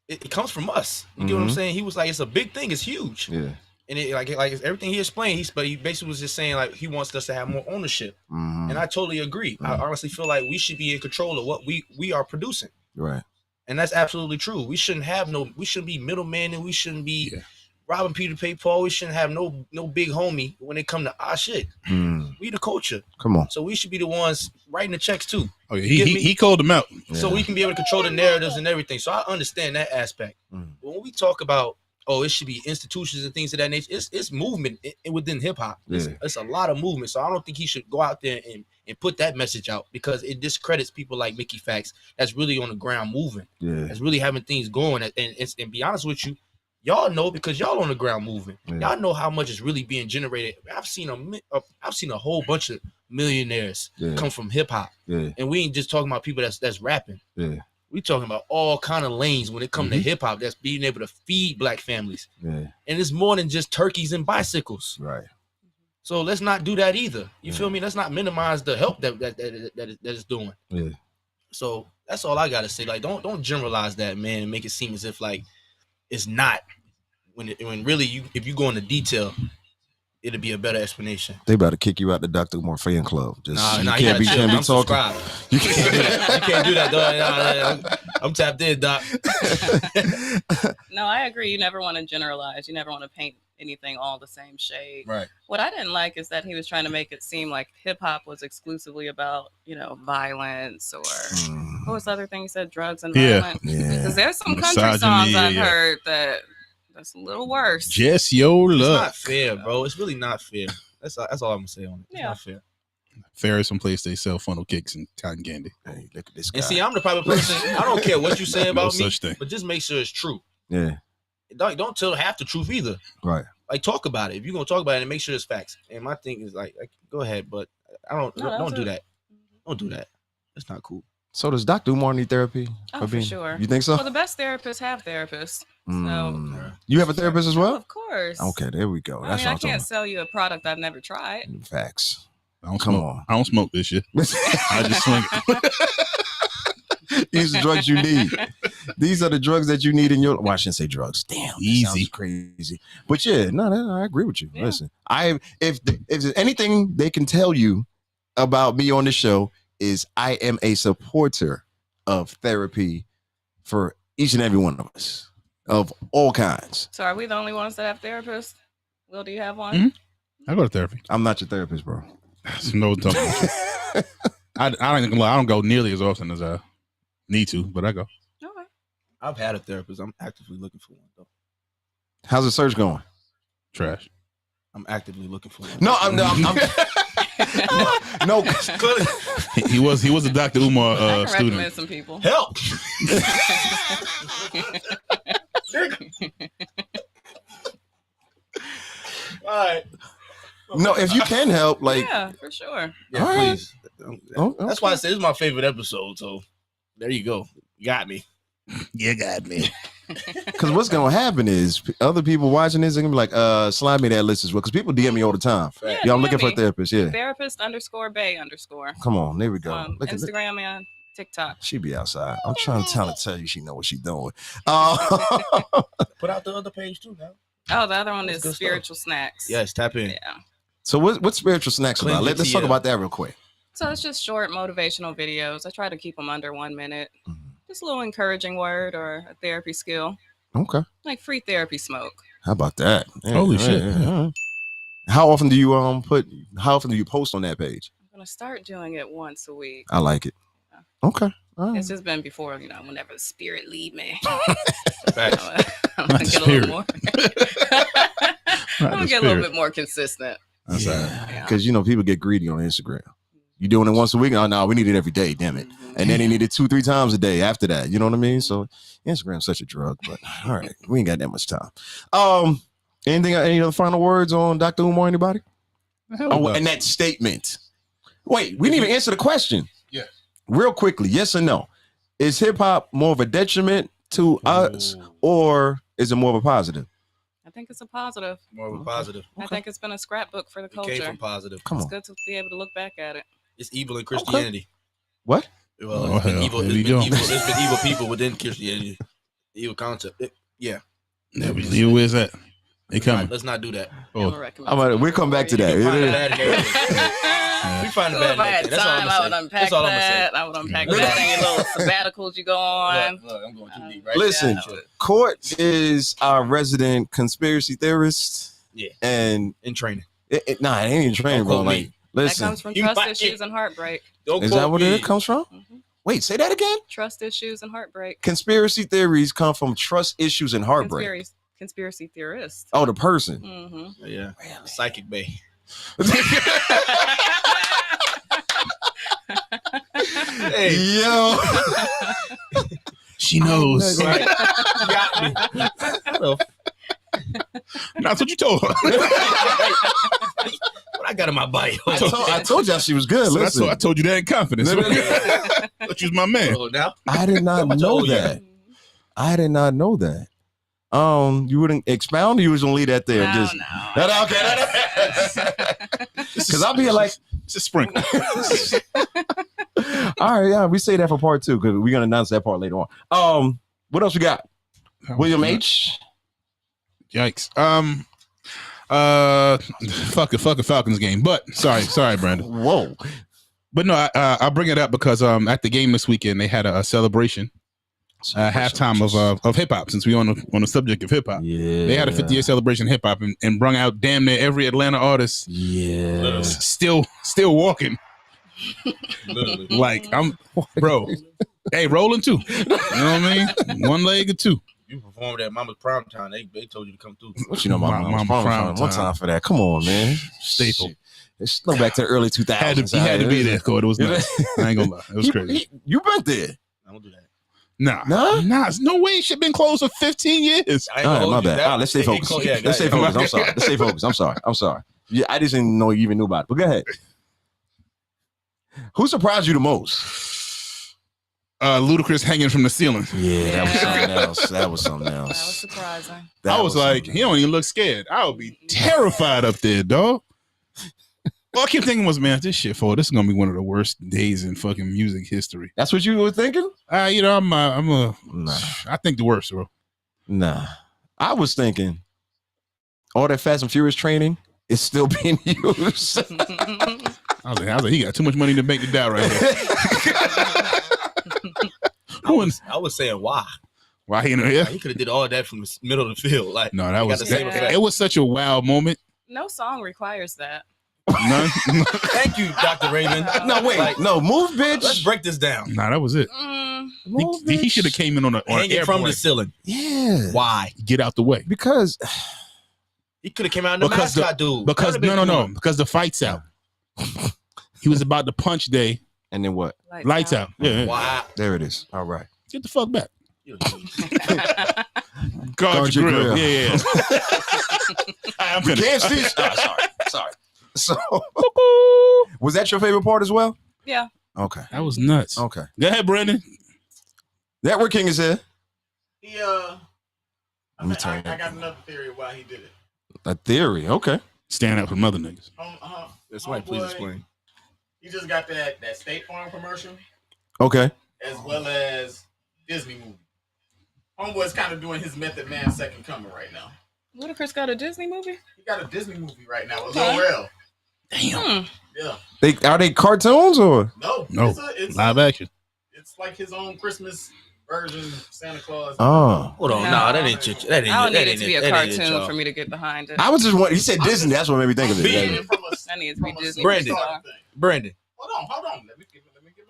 S3: it comes from us. You get what I'm saying? He was like, it's a big thing. It's huge.
S1: Yeah.
S3: And it, like everything he explained, but he basically was just saying, like, he wants us to have more ownership. And I totally agree. I honestly feel like we should be in control of what we are producing.
S1: Right.
S3: And that's absolutely true. We shouldn't be middlemen, and we shouldn't be robbing Peter to pay Paul. We shouldn't have no big homie when it come to our shit. We the culture.
S1: Come on.
S3: So we should be the ones writing the checks too.
S2: Oh yeah, he called them out.
S3: So we can be able to control the narratives and everything. So I understand that aspect. But when we talk about, it should be institutions and things of that nature, it's movement within hip hop. It's a lot of movement. So I don't think he should go out there and put that message out, because it discredits people like Mickey Fax that's really on the ground moving. That's really having things going. And be honest with you, y'all know, because y'all on the ground moving. Y'all know how much is really being generated. I've seen a whole bunch of millionaires come from hip hop. And we ain't just talking about people that's rapping. We talking about all kind of lanes when it comes to hip hop that's being able to feed Black families. And it's more than just turkeys and bicycles.
S1: Right.
S3: So let's not do that either. You feel me? Let's not minimize the help that it's doing. So that's all I gotta say. Like, don't generalize that, man, and make it seem as if like it's not, when really if you go into detail, it'll be a better explanation.
S1: They about to kick you out the Dr. Umar fan club. You
S3: can't be talking. You can't do that, dog. I'm tapped in, Doc.
S4: No, I agree. You never want to generalize. You never want to paint anything all the same shade.
S3: Right.
S4: What I didn't like is that he was trying to make it seem like hip hop was exclusively about, violence, or what was the other thing he said? Drugs and violence. Because there's some country songs I've heard that's a little worse.
S2: Just your luck.
S3: It's not fair, bro. It's really not fair. That's all I'm gonna say on it. It's not fair.
S2: Fair is some place they sell funnel cakes and cotton candy.
S1: Hey, look at this guy.
S3: And see, I'm the type of person, I don't care what you say about me,
S2: thing.
S3: but just make sure it's true.
S1: Yeah.
S3: Don't tell half the truth either.
S1: Right.
S3: Like, talk about it. If you're gonna talk about it, and make sure it's facts. And my thing is like go ahead, but don't do that. Don't do that. That's not cool.
S1: So does Dr. Umar need therapy?
S4: For sure.
S1: You think so?
S4: Well, the best therapists have therapists. So
S1: you have a therapist as well?
S4: Of course.
S1: Okay, there we go. That's
S4: I can't sell you a product I've never tried.
S1: Facts.
S2: I don't smoke this shit. I just swing it.
S1: These are the drugs you need. These are the drugs that you need in your. Well, I shouldn't say drugs. Damn,
S2: easy,
S1: sounds crazy. But yeah, no, I agree with you. Yeah. Listen, if there's anything they can tell you about me on the show, is I am a supporter of therapy for each and every one of us, of all kinds.
S4: So are we the only ones that have therapists? Will, do you have one?
S2: I go to therapy.
S1: I'm not your therapist, bro.
S2: No, I don't go nearly as often as I need to, but I go.
S4: Okay.
S3: I've had a therapist. I'm actively looking for one, though.
S1: How's the search going?
S2: Trash.
S3: I'm actively looking for one.
S1: No, I'm no.
S2: He was a Dr. Umar
S4: I can
S2: student.
S4: recommend some people.
S3: Help. All right.
S1: No, if you can help, like,
S4: yeah, for sure.
S3: Yeah,
S1: all
S3: please.
S1: right.
S3: That's why I said this is my favorite episode. So there you go. You got me.
S2: You got me.
S1: Because what's gonna happen is other people watching this are gonna be like, slide me that list as well. Because people DM me all the time.
S4: Yeah,
S1: Yo, I'm looking for a therapist. Yeah.
S4: Therapist_Bay_.
S1: Come on, there we go. Look at
S4: Instagram and TikTok.
S1: She be outside. I'm trying to tell you she know what she doing.
S3: Put out the other page too now.
S4: Oh, the other one
S3: That's
S4: is
S3: good
S4: Spiritual Snacks.
S3: Yes, tap in.
S4: Yeah.
S1: So what's spiritual snacks about?
S3: Cleanse
S1: Let's
S3: your
S1: talk about that real quick.
S4: So it's just short motivational videos. I try to keep them under 1 minute. Just a little encouraging word or a therapy skill.
S1: Okay.
S4: Like free therapy smoke.
S1: How about that? Yeah,
S2: Holy shit.
S1: Yeah. How often do you post on that page?
S4: I'm gonna start doing it once a week.
S1: I like it. Okay. All right.
S4: It's just been before, whenever the spirit lead me.
S3: Facts.
S4: I'm gonna get a little more. I'm gonna get a little
S2: spirit.
S4: bit more consistent.
S2: That's
S1: Because people get greedy on Instagram. You doing it once a week? Oh no, we need it every day. Damn it! And then they need it 2-3 times a day after that. You know what I mean? So Instagram's such a drug. But all right, we ain't got that much time. Any other final words on Dr. Umar? Anybody? And that statement. Wait, we didn't even answer the question.
S2: Yeah.
S1: Real quickly, yes or no? Is hip hop more of a detriment to us, or is it more of a positive?
S4: I think it's a positive.
S3: More of a positive.
S4: I think it's been a scrapbook for the
S3: It came
S4: culture.
S3: from positive.
S1: Come
S4: It's
S1: on.
S4: good to be able to look back at it.
S3: It's evil in Christianity.
S1: What?
S3: Well,
S2: Oh,
S3: it's been
S2: hell.
S3: evil.
S2: Here
S3: It's
S2: we
S3: been
S2: go.
S3: evil. It's been evil people within Christianity. Evil concept.
S2: Where's that? They coming.
S3: Let's not do that.
S4: I'm
S2: Oh.
S4: gonna recommend
S1: We'll come back to
S3: You can find the
S1: that.
S3: bad in everything. We find the
S4: If
S3: bad
S4: I
S3: in
S4: had
S3: everything. That's all
S4: time, I
S3: I'm
S4: would
S3: gonna say.
S4: unpack
S3: That's all I'm
S4: that.
S3: gonna
S4: I would unpack that. Any little sabbaticals you go on.
S3: say. Look, I'm going too deep right
S1: Listen,
S3: now.
S1: Court is our resident conspiracy theorist.
S3: Yeah.
S1: And
S3: In training.
S1: it ain't even training,
S3: Don't
S1: bro.
S3: quote
S1: Like,
S3: me.
S4: That
S1: listen,
S4: comes from
S3: You
S4: trust
S3: might
S4: issues
S3: get-
S4: and heartbreak.
S3: Don't
S1: is
S3: quote
S1: that what
S3: me.
S1: it comes from? Wait, say that again.
S4: Trust issues and heartbreak.
S1: Conspiracy theories come from trust issues and heartbreak.
S4: Conspiracy theorists.
S1: Oh, the person.
S4: Mm-hmm.
S3: Yeah. Psychic Bay. Hey.
S1: Yo.
S2: She knows.
S3: Right. You got me.
S2: That's what you told her.
S3: What I got in my bio.
S1: I told y'all she was good.
S2: So
S1: Listen,
S2: I told you that in confidence.
S1: No.
S2: Thought you was my man.
S3: Oh, now?
S1: I did not know
S3: told you.
S1: that. I did not know that. You wouldn't expound, or you was gonna leave that there? Because I'll be like,
S2: It's a sprinkle.
S1: all right, yeah, we say that for part 2 because we're gonna announce that part later on. What else we got? William H.
S2: Yikes. Fuck a Falcons game. But sorry, Brandon.
S1: Whoa.
S2: But no, I'll bring it up because at the game this weekend they had a celebration, halftime of hip hop. Since we on the subject of hip hop,
S1: Yeah,
S2: they had a 50-year celebration of hip hop and brung out damn near every Atlanta artist.
S1: Yeah.
S2: Still walking.
S3: Literally.
S2: Like I'm, bro. Hey, rolling too. You know what I mean? One leg or two.
S3: You performed at Mama's Prime Time. They told you to come through.
S1: What you know about
S2: Mama
S1: Mama
S2: Prime
S1: One time for that. Come on, man.
S2: Staple.
S1: Shit. Let's go back to the early 2000s.
S2: He had to be there, Cody. It was nuts. I ain't gonna lie. It was crazy.
S1: You been there?
S3: I don't do that.
S2: Nah. There's no way. Shit been closed for 15 years.
S3: I ain't
S1: All
S3: gonna
S1: right,
S3: hold
S1: my
S3: you.
S1: bad.
S3: That-
S1: All right, let's stay
S3: they get
S1: focused.
S3: close. Yeah,
S1: Let's stay
S3: go ahead.
S1: focused. I'm sorry. Let's stay focused. I'm sorry. Yeah, I just didn't know you even knew about it. But go ahead. Who surprised you the most?
S2: Ludacris hanging from the ceiling.
S1: Yeah, that was something else. That was something
S4: That was
S1: else.
S4: surprising.
S2: I was like, he don't even look scared. I would be terrified up there, dog. All I kept thinking was, man, this is going to be one of the worst days in fucking music history.
S1: That's what you were thinking?
S2: I
S1: Nah.
S2: I think the worst, bro.
S1: Nah. I was thinking all that Fast and Furious training is still being used.
S2: I was like, he got too much money to make the die right here.
S3: I was saying why.
S2: Why he in here?
S3: He could have did all that from the middle of the field. Like
S2: No, that
S3: they
S2: was
S3: got the same effect.
S2: it was such a wild moment.
S4: No song requires that.
S2: None.
S3: Thank you, Dr. Raymond.
S1: No, wait.
S3: Like,
S1: No, move, bitch.
S3: let's break this down.
S2: Nah, that was it.
S1: Move,
S2: He
S1: bitch.
S2: should have came in on an
S3: Hanging from the
S2: airplane.
S3: ceiling.
S1: Yeah.
S3: Why?
S2: Get out the way.
S1: Because
S3: He could have came out in the
S2: Because
S3: mascot dude.
S2: Because
S3: That'd've been
S2: no,
S3: cool.
S2: because the fight's out. He was about to punch day.
S1: and then what?
S2: Lights out. Yeah.
S3: Why?
S1: There it is. All right.
S2: Get the fuck back.
S3: You
S2: Guard your grill. Yeah. I'm
S1: We
S2: finished.
S1: can't see. Sorry. So, was that your favorite part as well?
S4: Yeah.
S1: Okay.
S2: That was nuts.
S1: Okay.
S2: Go ahead, Brandon.
S1: Network King is here.
S6: Let
S1: me turn
S6: I
S1: that.
S6: got another theory why he did it.
S1: A theory. Okay.
S2: Stand up for mother niggas.
S3: That's right. Please explain.
S6: He just got that State Farm commercial
S1: Okay.
S6: as well as Disney movie. Homeboy's kind of doing his Method Man second coming right now.
S4: Ludacris got a Disney movie?
S6: He got a Disney movie right now with
S4: Okay.
S6: Lil Rel.
S2: Damn.
S6: Yeah.
S1: Are they cartoons or?
S6: No.
S2: No.
S6: It's
S2: Live action.
S6: It's like his own Christmas version of Santa Claus.
S1: Oh,
S3: Hold on,
S4: No.
S3: nah, that ain't that ain't.
S4: I don't
S3: that
S4: need it
S3: ain't
S4: to be a
S3: that ain't it,
S4: cartoon
S3: y'all.
S4: for me to get behind it.
S1: I was just wondering. He said Disney. That's what made me think of it.
S6: Being
S1: Yeah.
S6: from a,
S4: I need it to be
S6: from a
S4: Disney.
S3: Brandon.
S6: superstar thing.
S3: Brandon,
S6: Hold on. Let me get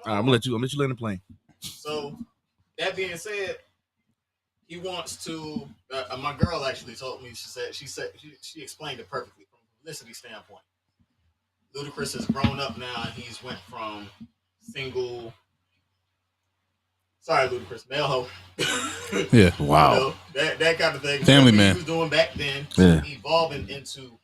S6: my
S3: I'm gonna let you land the plane.
S6: So that being said, he wants to. My girl actually told me. She explained it perfectly from a publicity standpoint. Ludacris has grown up now, and he's went from single. Sorry, Ludacris, male hoe.
S2: Yeah.
S1: Wow.
S6: You know, that kind of thing.
S2: Family
S6: What
S2: man.
S6: he was doing back then,
S1: Yeah.
S6: evolving into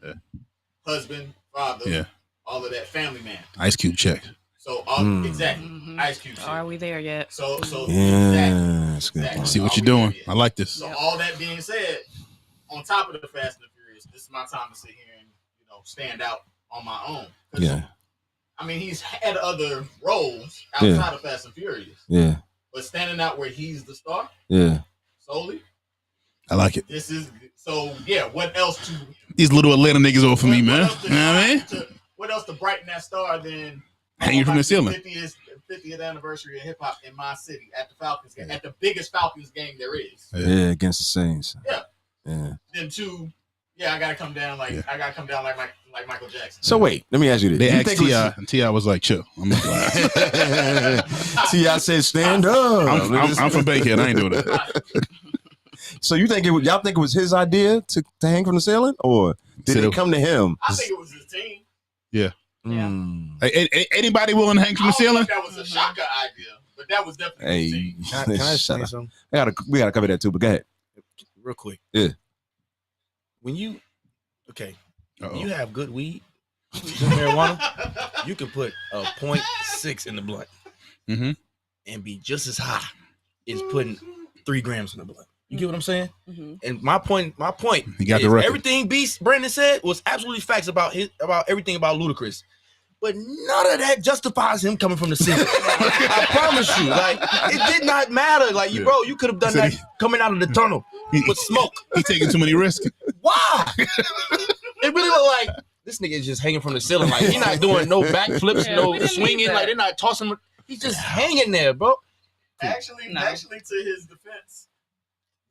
S6: husband, father,
S2: Yeah.
S6: all of that family man.
S2: Ice Cube check.
S6: So exactly,
S4: Mhm.
S6: Ice Cube. shit.
S4: Are we there yet?
S6: So
S1: Yeah, that's good.
S6: exactly.
S2: See what
S6: Are
S2: you're
S6: we
S2: doing.
S6: there yet?
S2: I like this.
S6: So
S4: Yep.
S6: all that being said, on top of the Fast and the Furious, this is my time to sit here and stand out on my own. 'Cause,
S1: Yeah.
S6: I mean, he's had other roles outside of Fast and Furious,
S1: Yeah.
S6: but standing out where he's the star
S1: Yeah.
S6: solely.
S2: I like it.
S6: This is so. Yeah. What else to?
S2: These little Atlanta niggas over for me,
S6: what
S2: man.
S6: else to
S2: You know what I mean?
S6: what else to brighten that star than
S2: Hanging from the ceiling.
S6: 50th anniversary of hip hop in my city at the Falcons game, at the biggest Falcons game there is.
S1: Yeah. Against the Saints.
S6: Yeah.
S1: Yeah.
S6: Then two, I gotta come down like Michael Jackson.
S1: So wait, let me ask you this.
S2: They
S1: You
S2: asked
S1: think it was-
S2: T.I. and T.I. was like, chill. I'm like,
S1: T.I. said, stand up.
S2: I'm from Bankhead. I ain't doing that.
S1: So you think y'all think it was his idea to hang from the ceiling, or did
S2: Said
S1: it
S2: it-
S1: come to him?
S6: I think it was his team.
S1: Mm.
S2: Anybody willing to hang from the
S6: I don't know
S2: ceiling?
S6: if that was a shocker idea, but that was definitely his
S1: Hey,
S6: team.
S3: Can I
S1: shut
S3: explain
S1: up.
S3: something
S1: We gotta cover that too. But go ahead.
S3: real quick?
S1: Yeah.
S3: When you
S2: Uh-oh.
S3: you have good weed, good marijuana, you can put a 0.6 in the blunt
S2: Mm-hmm.
S3: and be just as high as putting 3 grams in the blunt. You get what I'm saying?
S4: Mhm.
S3: And my point
S2: You got the
S3: is
S2: record.
S3: everything Brandon said was absolutely facts about everything about Ludacris. But none of that justifies him coming from the ceiling. I promise you. Like, it did not matter. Like,
S2: Yeah.
S3: bro, you could have done
S2: So
S3: that
S2: he-
S3: coming out of the tunnel with smoke.
S2: He taking too many risks.
S3: Why? It really looked like this nigga is just hanging from the ceiling. Like, he's not doing no backflips,
S4: Yeah,
S3: no
S4: we didn't
S3: swinging.
S4: need that.
S3: Like, they're not tossing him. He's just hanging there, bro.
S6: Actually,
S4: No.
S6: to his defense,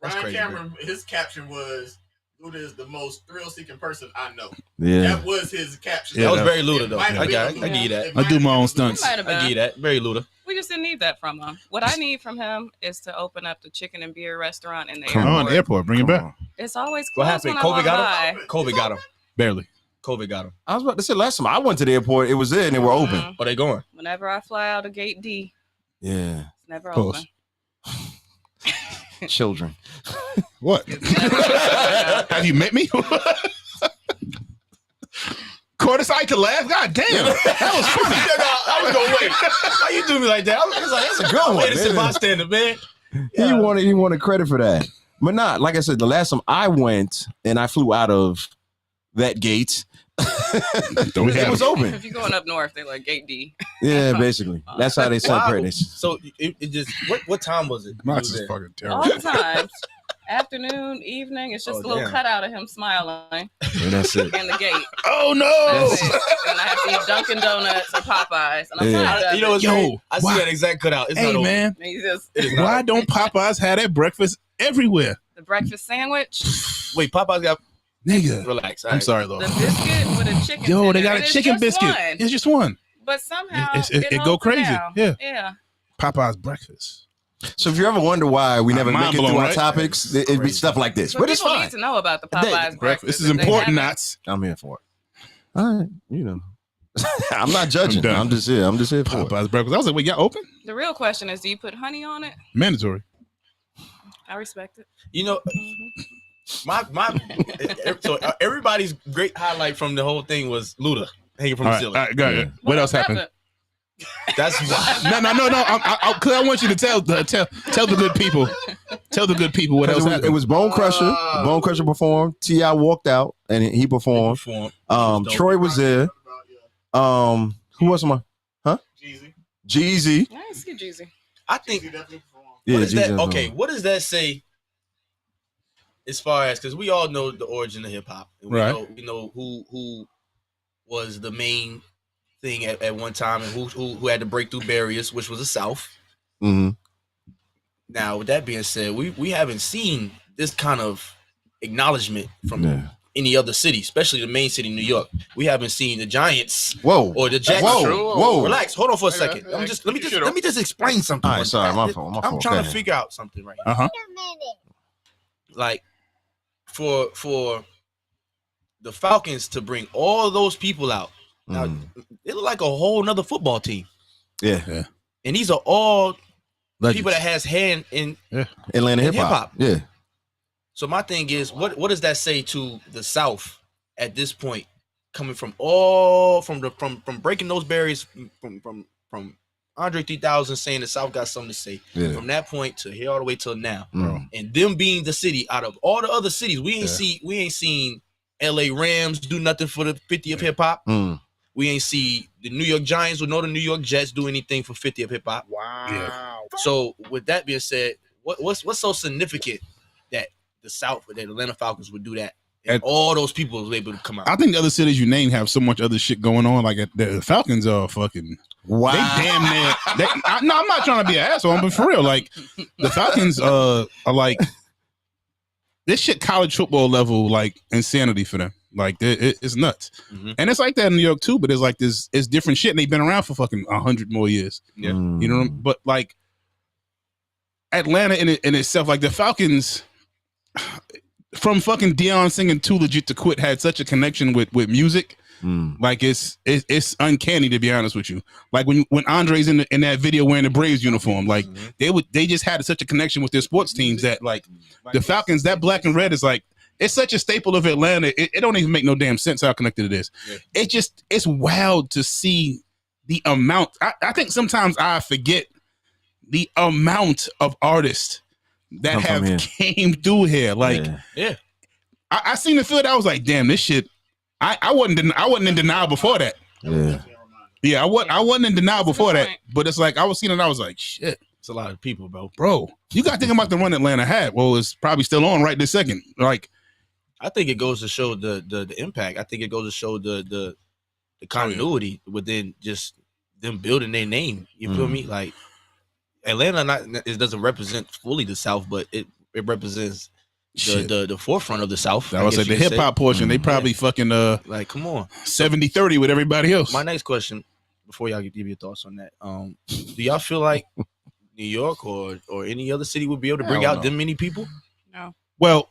S3: That's
S6: Ryan
S3: crazy,
S6: Cameron, his caption was, "Luda is the most thrill-seeking person I know."
S1: Yeah.
S6: That was his caption.
S2: Yeah,
S3: That was
S2: that-
S3: very Luda,
S6: It
S3: though.
S6: might have
S3: I
S6: been
S3: give you that.
S6: It
S2: I
S6: might
S2: do
S6: have
S2: my
S6: been
S2: own
S6: Luda.
S2: stunts.
S4: Might have
S3: I give
S4: been.
S3: you that. Very Luda.
S4: We just didn't need that from him. What I need from him is to open up the chicken and beer restaurant in the
S1: Come
S2: Oh,
S4: airport.
S2: in the airport. Bring it back.
S4: It's always
S3: What
S4: closed
S3: happened?
S4: when I
S3: COVID
S4: walk
S3: got him?
S4: by.
S3: COVID got him.
S2: Barely.
S3: COVID got him.
S1: I was about to say last time I went to the airport, it was there and they were open.
S4: Mhm.
S3: Are they going?
S4: Whenever I fly out of Gate D,
S1: Yeah.
S4: it's never
S2: Close.
S4: open.
S1: Children.
S2: What?
S4: It's never open.
S2: Have you met me? Caught I to laugh. God damn. That was funny.
S3: I was going, wait. Why you do me like that? I was like, that's a good one. Innocent
S1: man.
S3: bystander, man.
S1: He wanted credit for that. But not, like I said, the last time I went and I flew out of that gate,
S2: Don't we
S1: it
S2: have
S1: was open.
S4: If you're going up north, they're like Gate D.
S1: Yeah, basically. That's how they separate
S3: Wow.
S1: it.
S3: So it just what time was it?
S2: Knox
S3: You
S2: is
S3: was
S2: fucking
S4: All
S2: terrible.
S4: the times. Afternoon, evening, it's just
S3: Oh,
S4: a little
S3: damn.
S4: cutout of him smiling
S1: And that's it.
S4: in the gate.
S2: Oh no.
S4: That's it. And I have to eat Dunkin' Donuts or Popeyes. And I'm
S1: Yeah.
S4: tired of
S3: You know what's
S2: Yo,
S3: crazy? I see
S2: why-
S3: that exact cutout. It's
S2: Hey
S3: not
S2: man,
S4: it. He's just
S3: It is not
S2: why
S3: open.
S2: don't Popeyes have that breakfast everywhere?
S4: the breakfast sandwich,
S3: Wait, Popeyes got
S2: Nigga.
S3: relax. all
S2: I'm
S3: right.
S2: sorry though.
S4: the biscuit with a chicken.
S2: Yo, they
S4: tender,
S2: got
S4: and
S2: a
S4: it's
S2: chicken
S4: just
S2: biscuit.
S4: one.
S2: It's just one.
S4: But somehow
S2: It
S4: holds
S2: go
S4: it
S2: crazy.
S4: down.
S2: Yeah.
S4: Yeah.
S2: Popeyes breakfast.
S1: So if you ever wonder why we never
S2: Mind
S1: make it
S2: blown,
S1: through our
S2: right?
S1: topics, it'd be stuff like this.
S4: But
S1: But it's
S4: people
S1: fine.
S4: need to know about the Popeyes breakfast.
S2: This is
S4: if they
S2: important,
S4: haven't.
S2: Knots.
S1: I'm here for it. All right, you know. I'm not judging.
S2: I'm done.
S1: I'm just here. I'm just here for it.
S2: Popeyes breakfast. I was like, wait, y'all open?
S4: The real question is, do you put honey on it?
S2: Mandatory.
S4: I respect it.
S3: You know,
S4: Mhm.
S3: so everybody's great highlight from the whole thing was Luda hanging from
S2: All
S3: the
S2: right,
S3: ceiling.
S2: all right, go ahead. What else happened?
S3: That's why.
S2: No. Cause I want you to tell the good people. Tell the good people what else happened.
S1: It was Bone Crusher. Bone Crusher performed. T.I. walked out and he performed. Troy was there. Who was my?
S6: Jeezy.
S1: Jeezy.
S4: I didn't see Jeezy.
S3: I think.
S6: Jeezy definitely performed.
S1: Yeah,
S3: What is
S1: Jeezy
S3: that?
S1: was
S3: Okay,
S1: on.
S3: what does that say? As far as because we all know the origin of hip hop,
S2: Right.
S3: We know who was the main thing at one time, and who had to break through barriers, which was the South.
S1: Mm-hmm.
S3: Now, with that being said, we haven't seen this kind of acknowledgement from any other city, especially the main city, New York. We haven't seen the Giants or the Jets.
S1: Whoa.
S3: Relax. Hold on for a second. Let me just explain something.
S1: All right, sorry, my fault.
S3: I'm trying to figure out something right now.
S2: Uh-huh.
S3: Like for the Falcons to bring all those people out. Now, it look like a whole nother football team.
S1: Yeah.
S3: And these are all
S1: Legends.
S3: people that has hand in
S1: Atlanta hip hop. Yeah.
S3: So my thing is, what does that say to the South at this point, coming from all from breaking those barriers from Andre 3000 saying the South got something to say from that point to here all the way till now, and them being the city out of all the other cities, we ain't seen LA Rams do nothing for the 50th hip hop. We ain't see the New York Giants or the New York Jets do anything for 50th hip hop.
S6: Wow.
S3: Yeah. So with that being said, what's so significant that the South, the Atlanta Falcons would do that, and all those people was able to come out?
S2: I think the other cities you named have so much other shit going on. Like the Falcons are fucking.
S1: Wow.
S2: They damn near. I'm not trying to be an asshole, but for real, like the Falcons are like this shit college football level, like insanity for them. Like it's nuts, and it's like that in New York too. But it's like it's different shit, and they've been around for fucking 100 more years.
S3: Yeah,
S2: you know. But like Atlanta in itself, like the Falcons. From fucking Deion singing Too Legit to Quit had such a connection with music. Like it's uncanny, to be honest with you. Like when Andre's in that video wearing the Braves uniform, like they just had such a connection with their sports teams that like the Falcons, that black and red is like it's such a staple of Atlanta. It don't even make no damn sense how connected it is. It's wild to see the amount. I think sometimes I forget the amount of artists that have came through here. Like, I seen the field. I was like, damn, this shit. I wasn't in denial before that. Yeah, I wasn't in denial before that. But it's like I was seeing it. I was like, shit,
S3: it's a lot of people,
S2: bro. You got to think about the run Atlanta had. Well, it's probably still on right this second. Like,
S3: I think it goes to show the impact. I think it goes to show the continuity within just them building their name. You feel me? Like. Atlanta it doesn't represent fully the South, but it represents the forefront of the South.
S2: I was like the hip hop portion. They probably fucking
S3: like come on
S2: 70-30 with everybody else.
S3: My next question, before y'all give your thoughts on that, do y'all feel like New York or any other city would be able to bring out them many people?
S4: No.
S2: Well,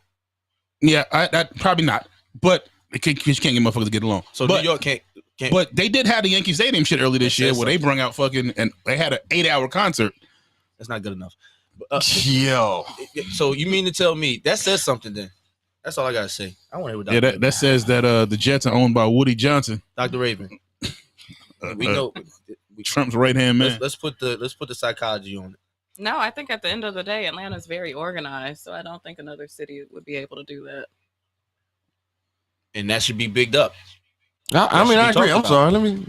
S2: yeah, I probably not. But you can't get motherfuckers to get along.
S3: So New York can't.
S2: But they did have the Yankee Stadium shit earlier this year where they brought out fucking and they had an 8-hour concert.
S3: That's not good enough.
S1: Yo.
S3: So you mean to tell me that says something then? That's all I gotta say. I want to hear what
S2: Dr. that says that the Jets are owned by Woody Johnson.
S3: Dr. Raven. We know
S2: Trump's right hand man.
S3: Let's put the psychology on it.
S4: No, I think at the end of the day, Atlanta's very organized, so I don't think another city would be able to do that.
S3: And that should be bigged up.
S1: I agree. I'm sorry.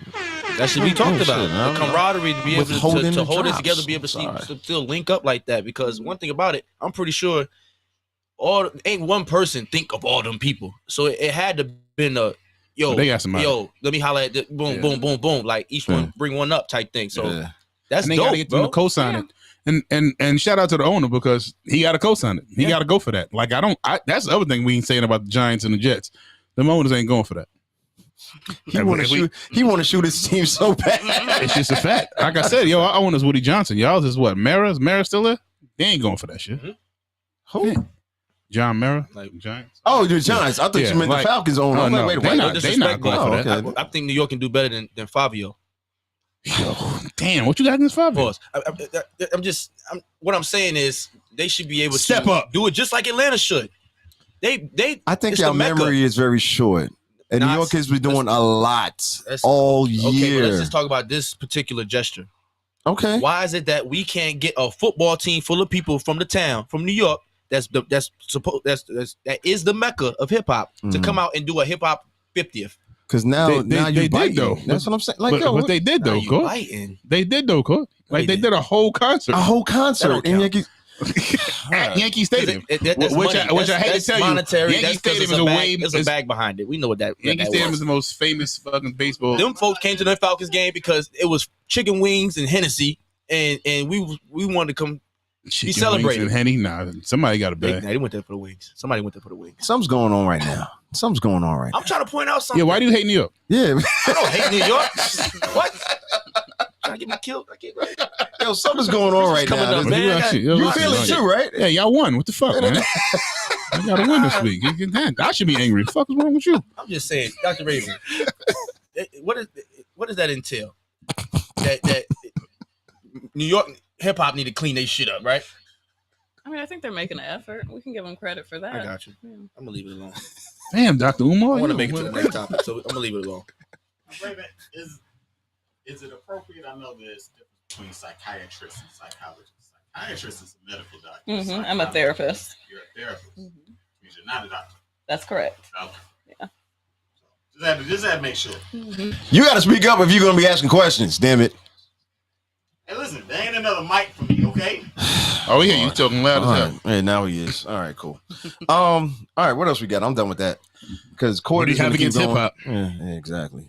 S3: That should be talked about. The camaraderie to be able to hold it together, be able to still link up like that. Because one thing about it, I'm pretty sure ain't one person think of all them people. So it had to been a
S2: they got some
S3: let me holler at it. Boom, boom, boom, boom. Like each one bring one up type thing. So that's
S2: they
S3: dope,
S2: gotta get them to co-sign it. And shout out to the owner because he got to co-sign it. He got to go for that. Like that's the other thing we ain't saying about the Giants and the Jets. The owners ain't going for that.
S1: He want to shoot his team so bad.
S2: It's just a fact. Like I said, I want is Woody Johnson. Y'all is what? Mara still there? They ain't going for that shit.
S1: Who?
S2: John Mara, like Giants.
S1: Oh, the Giants. I thought you meant the Falcons owner.
S2: Oh, no,
S1: wait,
S2: they not going for that.
S3: I think New York can do better than Fabio.
S2: Damn, what you got against Fabio?
S3: What I'm saying is they should be able
S2: to
S3: up, do it just like Atlanta should.
S1: I think your memory is very short. And New York has been doing a lot all year.
S3: Okay, let's just talk about this particular gesture.
S1: Okay.
S3: Why is it that we can't get a football team full of people from the town, from New York, that is the mecca of hip hop, to come out and do a hip hop 50th?
S1: Because now you bite though. That's what I'm saying. Like,
S2: but they did though, Coach. They did though, Coach. Like they did a whole concert.
S1: And
S2: at Yankee Stadium.
S3: That's
S2: Which
S3: money.
S2: I hate to tell
S3: monetary.
S2: you, Yankee
S3: That's 'cause
S2: Stadium
S3: there's a bag behind it. We know what that.
S2: Yankee
S3: that
S2: Stadium
S3: was.
S2: is the most famous fucking baseball.
S3: Them folks came to the Falcons game because it was chicken wings and Hennessy, and we wanted to come.
S2: Chicken
S3: celebrated.
S2: wings and Henny. Nah, somebody got a bag.
S3: They went there for the wings. Somebody went there for the wings.
S1: Something's going on right now. I'm trying
S3: to point out something.
S2: Yeah, why do you hate New York?
S1: Yeah.
S3: I don't hate New York. What? Trying to get me killed? I can't.
S1: Yo, something's going on right now.
S3: up, man.
S1: You feel it too, right?
S2: Yeah, y'all won. What the fuck, man? You gotta win this week. I should be angry. What the fuck is wrong with you?
S3: I'm just saying, Dr. Raven. What does that entail? That New York hip hop need to clean their shit up, right?
S4: I mean, I think they're making an effort. We can give them credit for that.
S3: I got you. I'm gonna leave it alone.
S2: Damn, Dr. Umar.
S3: I want to make it to the next topic, so I'm gonna leave it alone.
S6: Raven, is it appropriate? I know there's difference between psychiatrists and psychologists. Psychiatrist is a medical doctor.
S4: I'm a therapist.
S6: You're a therapist. Means you're not a doctor.
S4: That's correct.
S6: Okay.
S4: Yeah.
S6: Just had to make sure.
S1: You got to speak up if you're going to be asking questions. Damn it.
S6: Hey, listen, there ain't another mic for me, okay?
S2: Oh yeah, you talking loud as hell.
S1: Hey, now he is. All right, cool. All right, what else we got? I'm done with that. Because
S2: What do you have against hip hop?
S1: Yeah, exactly.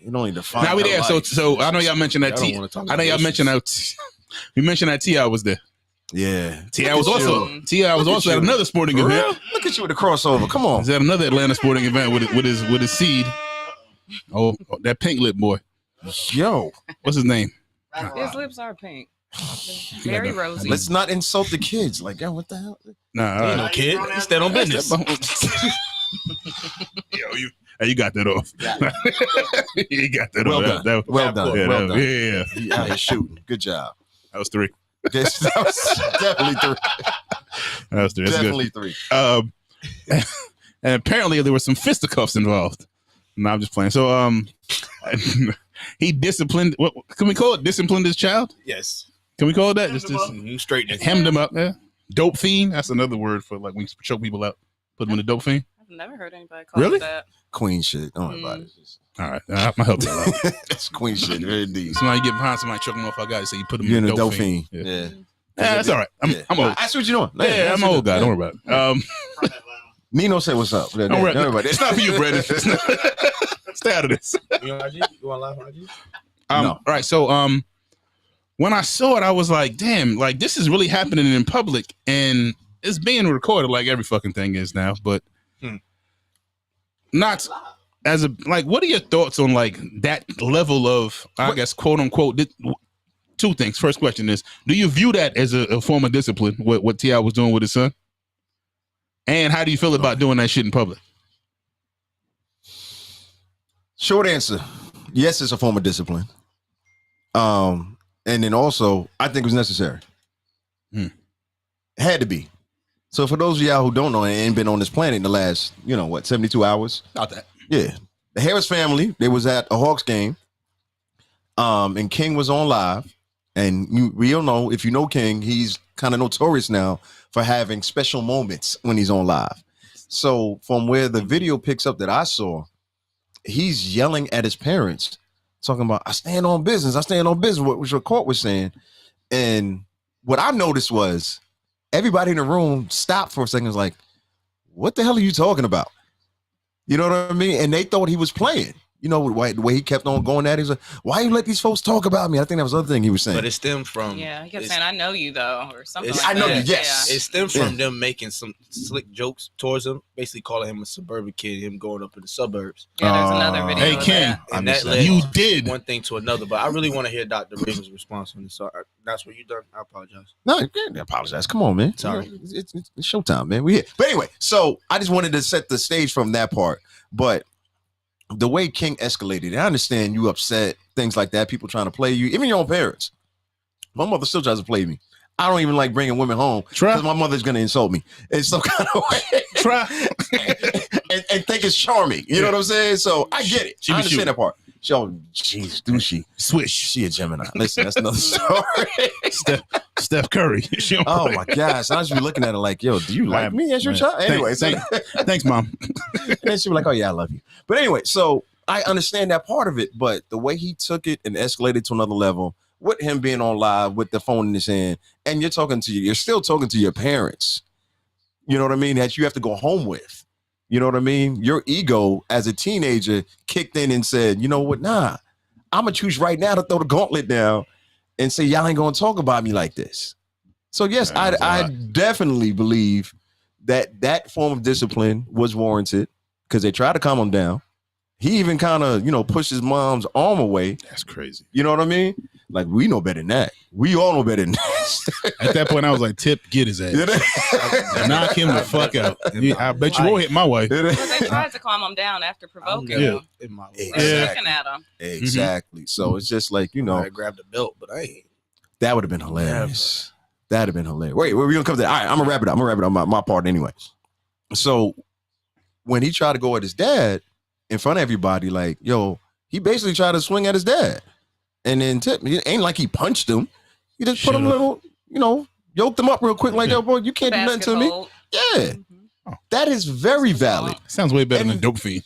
S1: You don't need to find.
S2: Now we there. So I know y'all mentioned that. I know y'all mentioned that. We mentioned that T.I. was there.
S1: Yeah,
S2: T.I. was also at another sporting event.
S1: Look at you with the crossover. Come on.
S2: He's at another Atlanta sporting event with his seed. Oh, that pink lip boy.
S1: Yo,
S2: what's his name?
S4: His lips are pink. Very rosy.
S1: Let's not insult the kids. Like, yo, what the hell?
S2: Nah,
S3: no kid. He stand on business.
S2: Yo, you got that off. You got that
S1: Well
S2: off.
S1: done. Well done.
S2: Yeah,
S1: Well done.
S2: Yeah.
S1: He out here shooting. Good job.
S2: That was 3.
S1: Yes, that was definitely 3.
S2: That was 3. That's
S1: Definitely
S2: good.
S1: 3.
S2: And apparently there were some fisticuffs involved. No, I'm just playing. So he disciplined. What can we call it? Disciplined his child?
S3: Yes.
S2: Can we call it that? Just
S3: straighten it.
S2: Hemmed him up. Yeah. Dope fiend. That's another word for like when you choke people out. Put them in a dope fiend.
S4: I've never heard anybody call it that.
S1: Queen shit. Don't worry about it.
S2: All right, I'm gonna help you out.
S1: It's queen shit. Very deep.
S2: Somebody get behind somebody, choke them off. I got to say you put them
S1: You're
S2: in
S1: in
S2: a
S1: a
S2: dope
S1: dope
S2: fiend.
S1: fiend.
S2: Yeah.
S1: Yeah.
S2: That's all right. I'm old.
S1: I see what you're doing.
S2: Yeah, I'm an old guy. Don't worry about it.
S1: Nino say what's up.
S2: Don't worry about it. It's not for you, Brandon. Stay out of this.
S3: You on IG? You on live on IG?
S2: No. All right. So when I saw it, I was like, damn, like this is really happening in public and it's being recorded like every fucking thing is now, but not as a like, what are your thoughts on like that level of, I guess, quote unquote, two things. First question is, do you view that as a form of discipline, what T.I. was doing with his son? And how do you feel about doing that shit in public?
S1: Short answer. Yes, it's a form of discipline. And then also, I think it was necessary. Had to be. So for those of y'all who don't know and ain't been on this planet in the last, 72 hours?
S2: Not that.
S1: Yeah. The Harris family, they was at a Hawks game. And King was on live. And we all know, if you know King, he's kind of notorious now for having special moments when he's on live. So from where the video picks up that I saw, he's yelling at his parents, talking about, I stand on business, what your court was saying. And what I noticed was everybody in the room stopped for a second, was like, what the hell are you talking about? You know what I mean? And they thought he was playing. You know, the way he kept on going at it, he's like, why you let these folks talk about me? I think that was the other thing he was saying.
S3: But it stemmed from...
S4: Yeah, he kept saying, I know you, though, or something like
S1: I know
S4: that.
S1: you, yes.
S4: Yeah.
S3: It stemmed from them making some slick jokes towards him, basically calling him a suburban kid, him going up in the suburbs.
S4: Yeah, there's another video
S2: Hey,
S4: of
S2: King.
S4: that.
S3: And that led
S2: You did.
S3: one thing to another. But I really want to hear Dr. Raven's response on this. So that's what you done. I apologize.
S1: No, you can't apologize. Come on, man.
S3: Sorry.
S1: It's showtime, man. We here. But anyway, so I just wanted to set the stage from that part. But the way King escalated, I understand you upset, things like that, people trying to play you, even your own parents. My mother still tries to play me. I don't even like bringing women home because my mother's going to insult me in some kind of way. and think it's charming. You know what I'm saying? So I get it. I understand that part. Jeez, do she?
S2: Swish.
S1: She a Gemini. Listen, that's another story.
S2: Steph Curry.
S1: Oh my gosh. I was be looking at her like, yo, do you like me as your child? Anyway.
S2: Thanks, Mom.
S1: And then she was like, oh yeah, I love you. But anyway, so I understand that part of it, but the way he took it and escalated to another level with him being on live with the phone in his hand, and you're still talking to your parents. You know what I mean? That you have to go home with. You know what I mean? Your ego as a teenager kicked in and said, you know what? Nah, I'm going to choose right now to throw the gauntlet down and say, y'all ain't going to talk about me like this. So, yes, I definitely believe that form of discipline was warranted because they tried to calm him down. He even kind of, pushed his mom's arm away.
S2: That's crazy.
S1: You know what I mean? Like, we know better than that. We all know better than that.
S2: At that point, I was like, Tip, get his ass. Knock him the fuck out. I bet you won't hit my wife.
S4: But they tried to calm him down after provoking him. They're looking at him.
S1: Exactly. So it's just like,
S3: I grabbed the belt, but I ain't.
S1: That would have been hilarious. That'd have been hilarious. Wait, we're going to come to that. All right, I'm going to wrap it up. I'm going to wrap it up on my part anyway. So when he tried to go at his dad in front of everybody, like, yo, he basically tried to swing at his dad. And then Tip, it ain't like he punched him. He just put him a little, yoked him up real quick, like, yo, boy, you can't do nothing to me. Yeah. That is very valid.
S2: Sounds way better than dope fiend.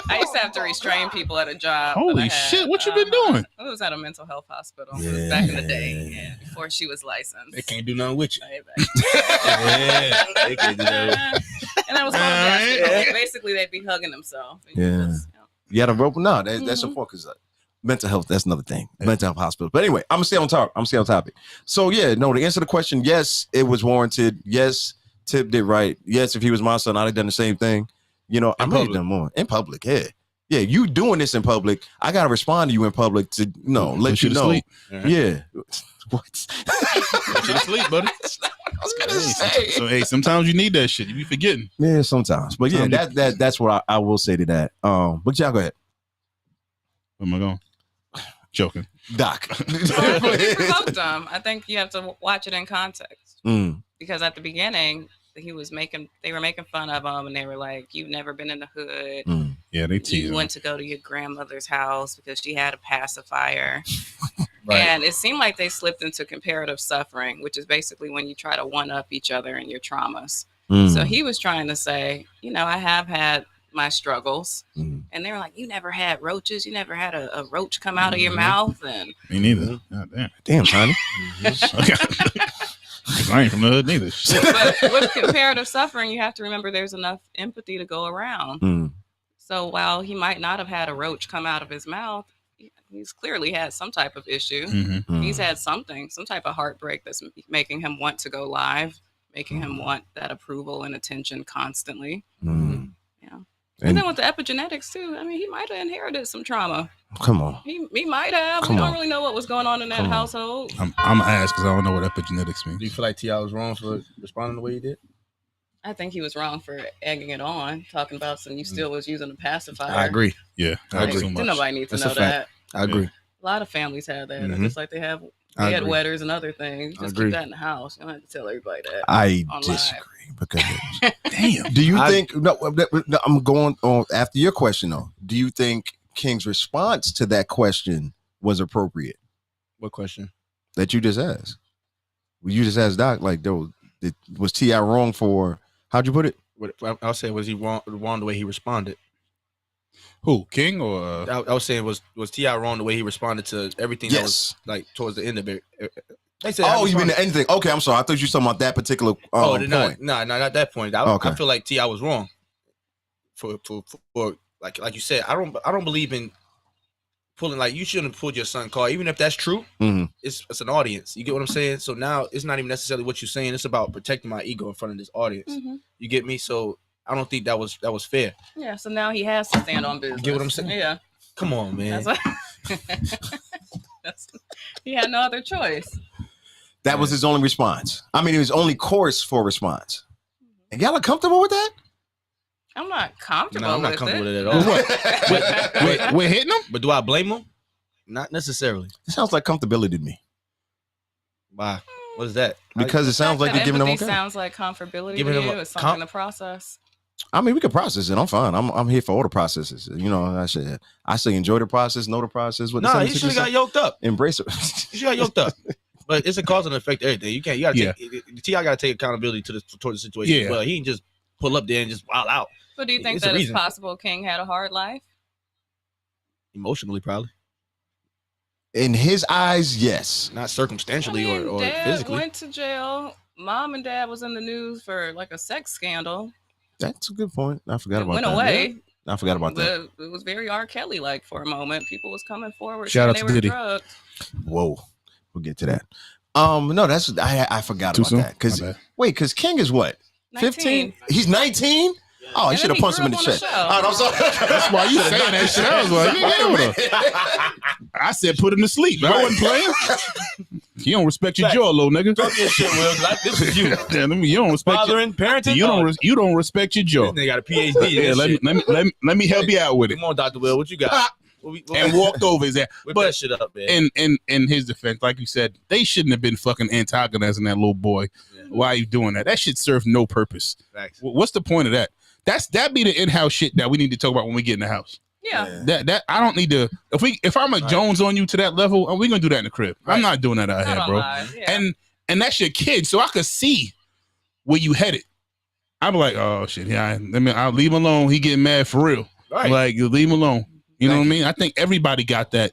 S4: I used to have to restrain people at a job.
S2: Holy shit, what you been doing?
S4: I was at a mental health hospital. It was back in the day, before she was licensed.
S3: They can't do nothing with you.
S4: They can't do nothing. And I was going basically they'd be hugging themselves.
S1: You had a rope? No, that's a fuck. Cause mental health, that's another thing. Mental health hospital. But anyway, I'm gonna stay on topic. So to answer the question, yes, it was warranted. Yes, Tip did right. Yes, if he was my son, I'd have done the same thing. I might have done more in public. Yeah, you doing this in public. I gotta respond to you in public to let you know.
S2: Sleep.
S1: Yeah. What?
S2: Put you to sleep, buddy.
S1: That's not what I was gonna say.
S2: So sometimes you need that shit. You be forgetting.
S1: Yeah, sometimes. But yeah, that's what I will say to that. But y'all go ahead.
S2: Where am I going? Joking.
S1: Doc.
S4: Provoked them. I think you have to watch it in context. Because at the beginning, they were making fun of him, and they were like, "You've never been in the hood."
S2: Yeah, they tease.
S4: You went to go to your grandmother's house because she had a pacifier. Right. And it seemed like they slipped into comparative suffering, which is basically when you try to one up each other in your traumas. So he was trying to say, I have had my struggles. And they were like, you never had roaches. You never had a roach come out of your mouth. And
S2: me neither. God damn.
S1: Damn, honey.
S2: I ain't from the hood neither.
S4: But with comparative suffering, you have to remember there's enough empathy to go around. So while he might not have had a roach come out of his mouth, he's clearly had some type of issue. He's had some type of heartbreak that's making him want to go live, making him want that approval and attention constantly. Yeah. And then with the epigenetics too, he might have inherited some trauma.
S1: Come on.
S4: He might have. We don't really know what was going on in that household.
S2: I'm gonna ask because I don't know what epigenetics means.
S3: Do you feel like T.I. was wrong for responding the way he did?
S4: I think he was wrong for egging it on, talking about you still was using a pacifier.
S3: I agree.
S2: Yeah,
S3: I agree.
S4: Nobody needs to know that.
S3: I agree.
S4: A lot of families have that, just like they have bedwetters and other things. Just keep that in the house. You don't have to tell everybody that.
S1: I disagree because damn. Do you think? No, I'm going on after your question though. Do you think King's response to that question was appropriate?
S3: What question?
S1: That you just asked. Well, you just asked Doc, like, was T.I. wrong for? How'd you put it?
S3: I'll say, was he wrong the way he responded?
S2: Who, King or?
S3: I was saying, was T.I. wrong the way he responded to everything that was like towards the end of it? They said,
S1: you mean the end thing? Okay, I'm sorry. I thought you were talking about that particular point.
S3: No, not that point. I feel like T.I. was wrong for like you said. I don't believe in pulling, like, you shouldn't have pulled your son car, even if that's true. It's an audience. You get what I'm saying? So now it's not even necessarily what you're saying. It's about protecting my ego in front of this audience. You get me? So I don't think that was fair.
S4: Yeah. So now he has to stand on business.
S3: Get what I'm saying?
S4: Yeah.
S3: Come on, man.
S4: He had no other choice.
S1: That was his only response. His only course for response. And y'all are comfortable with that?
S4: I'm not comfortable.
S3: No, I'm not comfortable with it at all.
S2: We're hitting him?
S3: But do I blame him? Not necessarily.
S1: It sounds like comfortability to me.
S3: Why? What is that?
S1: Because it sounds like you're giving them.
S4: Sounds like comfortability to you. It's something to process.
S1: We can process it. I'm fine. I'm here for all the processes. I say enjoy the process, know the process.
S3: No, you should have got yoked up.
S1: Embrace it.
S3: You should have got yoked up. But it's a cause and effect to everything. You gotta take T.I. gotta take accountability towards the situation. Yeah. Well, he ain't just pull up there and just wild out.
S4: But do you think that it's possible King had a hard life?
S3: Emotionally, probably.
S1: In his eyes, yes.
S3: Not circumstantially or
S4: Dad
S3: physically.
S4: went to jail. Mom and Dad was in the news for like a sex scandal.
S1: That's a good point. I forgot about
S4: Went
S1: that.
S4: away.
S1: Yeah. I forgot about that.
S4: It was very R. Kelly like for a moment. People was coming forward.
S2: Shout out
S4: saying
S2: to
S4: they were
S2: Diddy.
S4: drugged.
S1: Whoa, we'll get to that. No, that's I forgot
S2: Too
S1: about
S2: soon?
S1: that. Because King is what? 15?
S4: 19.
S1: He's 19? Oh, he
S4: And
S1: should have
S4: then
S1: punched him in the
S4: grew up
S1: chest.
S4: on the show.
S1: Oh, no, I'm sorry.
S2: That's why you saying that shit. I was like,
S1: Wait a minute.
S2: I said put him to sleep. I wasn't playing. You don't respect your jaw, little nigga.
S3: Talk your shit, Will. 'Cause this is you.
S2: Yeah, you don't respect
S3: Fathering, parenting.
S2: you don't respect your jaw.
S3: This nigga got a PhD.
S2: Yeah, let me help you out with it.
S3: Come on, Dr. Will. What you got?
S2: And walked over his ass.
S3: Whip
S2: But
S3: that shit up, man.
S2: in his defense, like you said, they shouldn't have been fucking antagonizing that little boy.
S3: Yeah.
S2: Why are you doing that? That shit served no purpose.
S3: Facts.
S2: What's the point of that? That be the in-house shit that we need to talk about when we get in the house.
S4: Yeah.
S2: That I don't need to. If I'm a Jones on you to that level, we gonna do that in the crib. I'm not doing that out
S4: Not
S2: here,
S4: on
S2: bro.
S4: live, yeah.
S2: And that's your kid, so I could see where you headed. I'm like, oh shit, yeah. I'll leave him alone. He getting mad for real.
S3: Right.
S2: Like, you leave him alone. You know what I mean? I think everybody got that.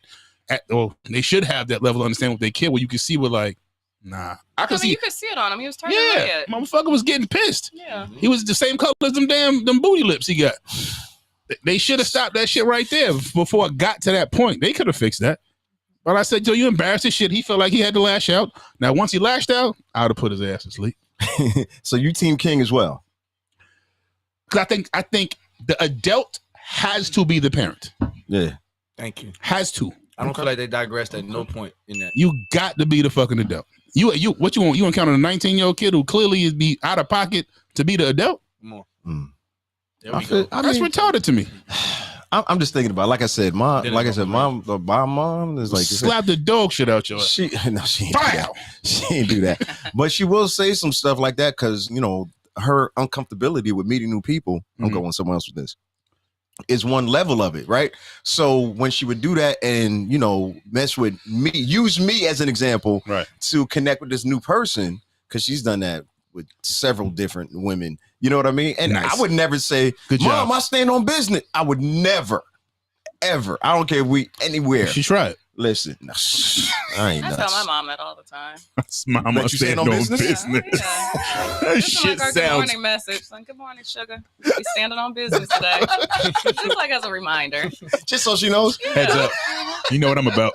S2: They should have that level of understanding with their kid, where you can see where like, nah. I can see.
S4: You could see it on him. He was turning
S2: Yeah,
S4: red.
S2: motherfucker was getting pissed.
S4: Yeah.
S2: He was the same color as them booty lips he got. They should have stopped that shit right there before it got to that point. They could have fixed that. But I said, yo, you embarrassed his shit. He felt like he had to lash out. Now, once he lashed out, I would have put his ass to sleep.
S1: So you team King as well?
S2: Because I think the adult has to be the parent.
S1: Yeah.
S3: Thank you.
S2: Has to.
S3: I don't feel like they digressed at no point in that.
S2: You got to be the fucking adult. You what you want? You encounter a 19-year-old kid who clearly is be out of pocket to be the adult?
S3: Come on.
S1: Mm.
S3: There we go.
S2: That's retarded to me.
S1: I'm just thinking about, like I said, my mom is like,
S2: Slap the dog shit out your ass.
S1: she ain't do that. She ain't do that. But she will say some stuff like that because, you know, her uncomfortability with meeting new people. I'm going somewhere else with this. Is one level of it, right? So when she would do that and, you know, mess with me, use me as an example,
S2: right,
S1: to connect with this new person, because she's done that with several different women. You know what I mean? And
S2: nice.
S1: I would never say,
S2: good
S1: Mom,
S2: job.
S1: I stand on business. I would never, ever. I don't care if we anywhere.
S2: She tried.
S1: Listen, no, I ain't
S4: I
S1: nuts.
S4: tell my mom that all the time.
S2: Mama
S1: Bet you stand on business?
S4: Yeah.
S2: That
S4: This is
S2: shit
S4: like our good
S2: sounds.
S4: morning message. Like, good morning, sugar. We standing on business today. Just like as a reminder.
S1: Just so she knows.
S2: Heads up. You know what I'm about.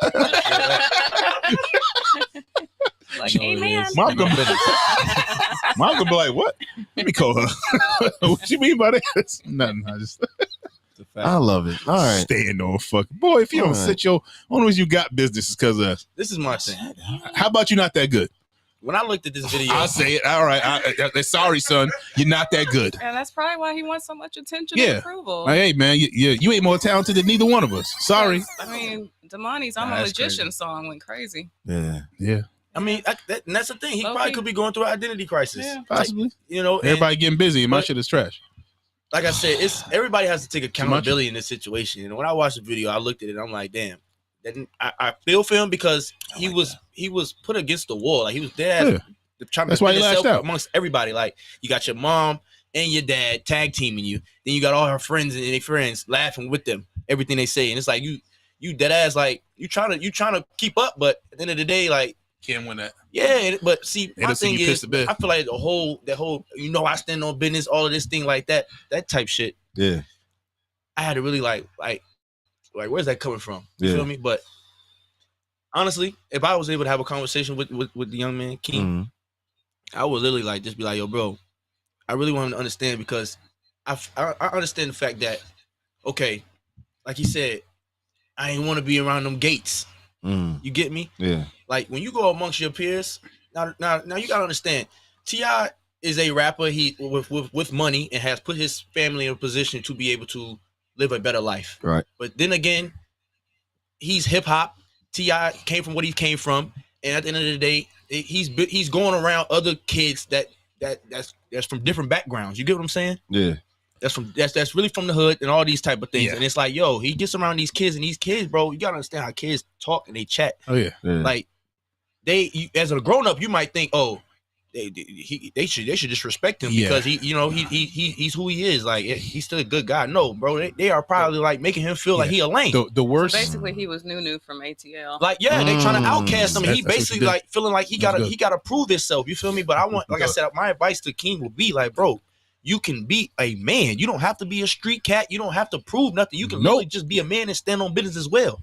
S4: Like, amen.
S2: Mom gonna be like, what? Let me call her. What you mean by that? Nothing. I just
S1: I love it. All right.
S2: stand on fucking boy. If you don't
S1: All right.
S2: sit your only reason you got business is because of us.
S3: This is my thing.
S2: How about you not that good?
S3: When I looked at this video,
S2: I'll say it. All right. Sorry, son. You're not that good.
S4: And that's probably why he wants so much attention
S2: Yeah.
S4: and approval.
S2: Like, hey man, you ain't more talented than neither one of us. Sorry.
S4: I mean, Damani's I'm a
S3: That's
S4: Magician song went crazy.
S1: Yeah.
S2: Yeah.
S3: I mean, and that's the thing. He
S4: Low
S3: probably
S4: key.
S3: could be going through an identity crisis.
S4: Yeah.
S2: Possibly.
S3: Like, you know, and
S2: Everybody getting busy and my
S3: but-
S2: shit is trash.
S3: like I said, it's everybody has to take accountability in this situation. And when I watched the video, I looked at it. I'm like, damn. Then I feel for him because he was put against the wall. Like he was dead. Trying
S2: That's
S3: to
S2: why he
S3: defend
S2: lashed
S3: himself
S2: out.
S3: amongst everybody. Like you got your mom and your dad tag teaming you. Then you got all her friends and their friends laughing with them, everything they say. And it's like you dead ass, like you trying to keep up, but at the end of the day, like
S2: Can't win that.
S3: yeah, but see, my
S2: It'll see
S3: thing
S2: you piss
S3: is,
S2: the bed.
S3: I feel like that whole, you know, I stand on business, all of this thing like that type shit.
S1: Yeah.
S3: I had to really like, where's that coming from? You
S1: Yeah.
S3: feel me? But honestly, if I was able to have a conversation with the young man King,
S1: Mhm.
S3: I would literally like just be like, yo, bro, I really want him to understand because I understand the fact that, okay, like he said, I ain't want to be around them gates.
S1: Mm.
S3: You get me?
S1: Yeah.
S3: Like when you go amongst your peers, now you gotta understand, T.I. is a rapper. He with money and has put his family in a position to be able to live a better life.
S1: Right.
S3: But then again, he's hip hop. T.I. came from what he came from, and at the end of the day, he's going around other kids that's from different backgrounds. You get what I'm saying?
S1: Yeah.
S3: That's really from the hood and all these type of things.
S2: Yeah.
S3: And it's like, yo, he gets around these kids, and these kids, bro, you gotta understand how kids talk and they chat.
S2: Oh yeah.
S1: Yeah.
S3: Like as a grown up, you might think, oh, they should just respect him because he's who he is. Like he's still a good guy. No, bro, they are probably like making him feel like he a lame.
S2: The worst.
S4: So basically, he was new from ATL.
S3: Like they trying to outcast him. And he basically like feeling like he gotta prove himself. You feel me? But I want, like I said, my advice to King would be like, bro, you can be a man. You don't have to be a street cat. You don't have to prove nothing. You can literally just be a man and stand on business as well.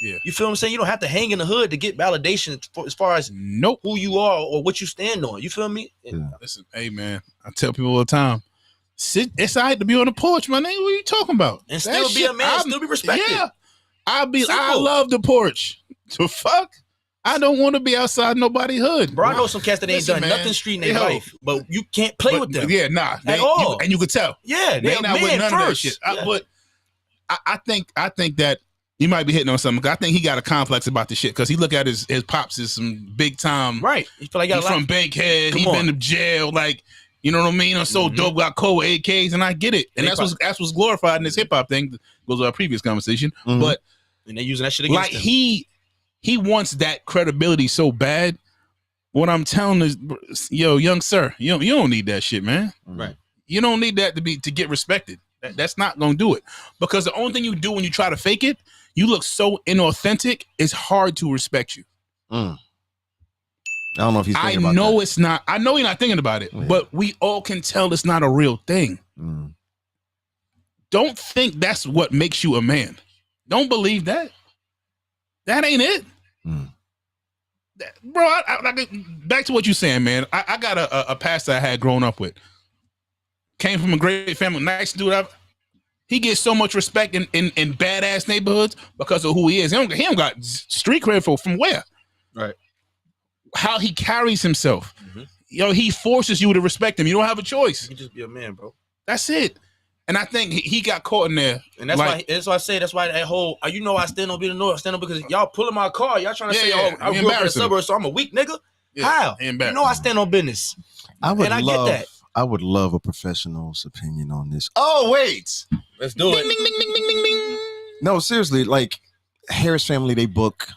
S3: Yeah, you feel what I'm saying? You don't have to hang in the hood to get validation as far as who you are or what you stand on. You feel me?
S2: Yeah. Listen, hey man, I tell people all the time, it's all right to be on the porch, my nigga. What are you talking about?
S3: And still be a man, still be respected.
S2: Yeah, I love the porch. So fuck, I don't want to be outside nobody's hood.
S3: Bro, I know some cats that ain't done nothing street in their life, but you can't play with them.
S2: Yeah, nah,
S3: at all.
S2: And you could tell.
S3: Yeah,
S2: they not with none of that shit. But I think that. You might be hitting on something. I think he got a complex about this shit because he look at his pops as some big time.
S3: Right. He feel like
S2: he's from Bankhead. He been to jail. Like, you know what I mean? I'm so dope. Got cold with AKs, and I get it. And that's what's glorified in this hip hop thing. Goes to our previous conversation. But
S3: and they're using that shit against him.
S2: He wants that credibility so bad. What I'm telling is, yo, young sir, you don't need that shit, man.
S3: Right.
S2: You don't need that to get respected. That's not gonna do it because the only thing you do when you try to fake it. You look so inauthentic, it's hard to respect you.
S1: I don't know if he's thinking about
S2: that.
S1: It's
S2: not. I know you're not thinking about it, but we all can tell it's not a real thing. Don't think that's what makes you a man. Don't believe that. That ain't it. Bro, I back to what you're saying, man. I got a pastor I had grown up with. Came from a great family, nice dude. He gets so much respect in badass neighborhoods because of who he is. He don't got street cred from where?
S3: Right.
S2: How he carries himself. He forces you to respect him. You don't have a choice.
S3: You just be a man, bro.
S2: That's it. And I think he got caught in there.
S3: And that's why I say that's why that whole I stand on being the north, I stand on because y'all pulling my car. Y'all trying to say, I grew up in the suburbs, so I'm a weak nigga. Yeah. How? You know I stand on business.
S1: I get that. I would love a professional's opinion on this. Oh, wait.
S3: Let's do it.
S2: Ding, ding, ding, ding, ding, ding.
S1: No, seriously, like Harris family, they book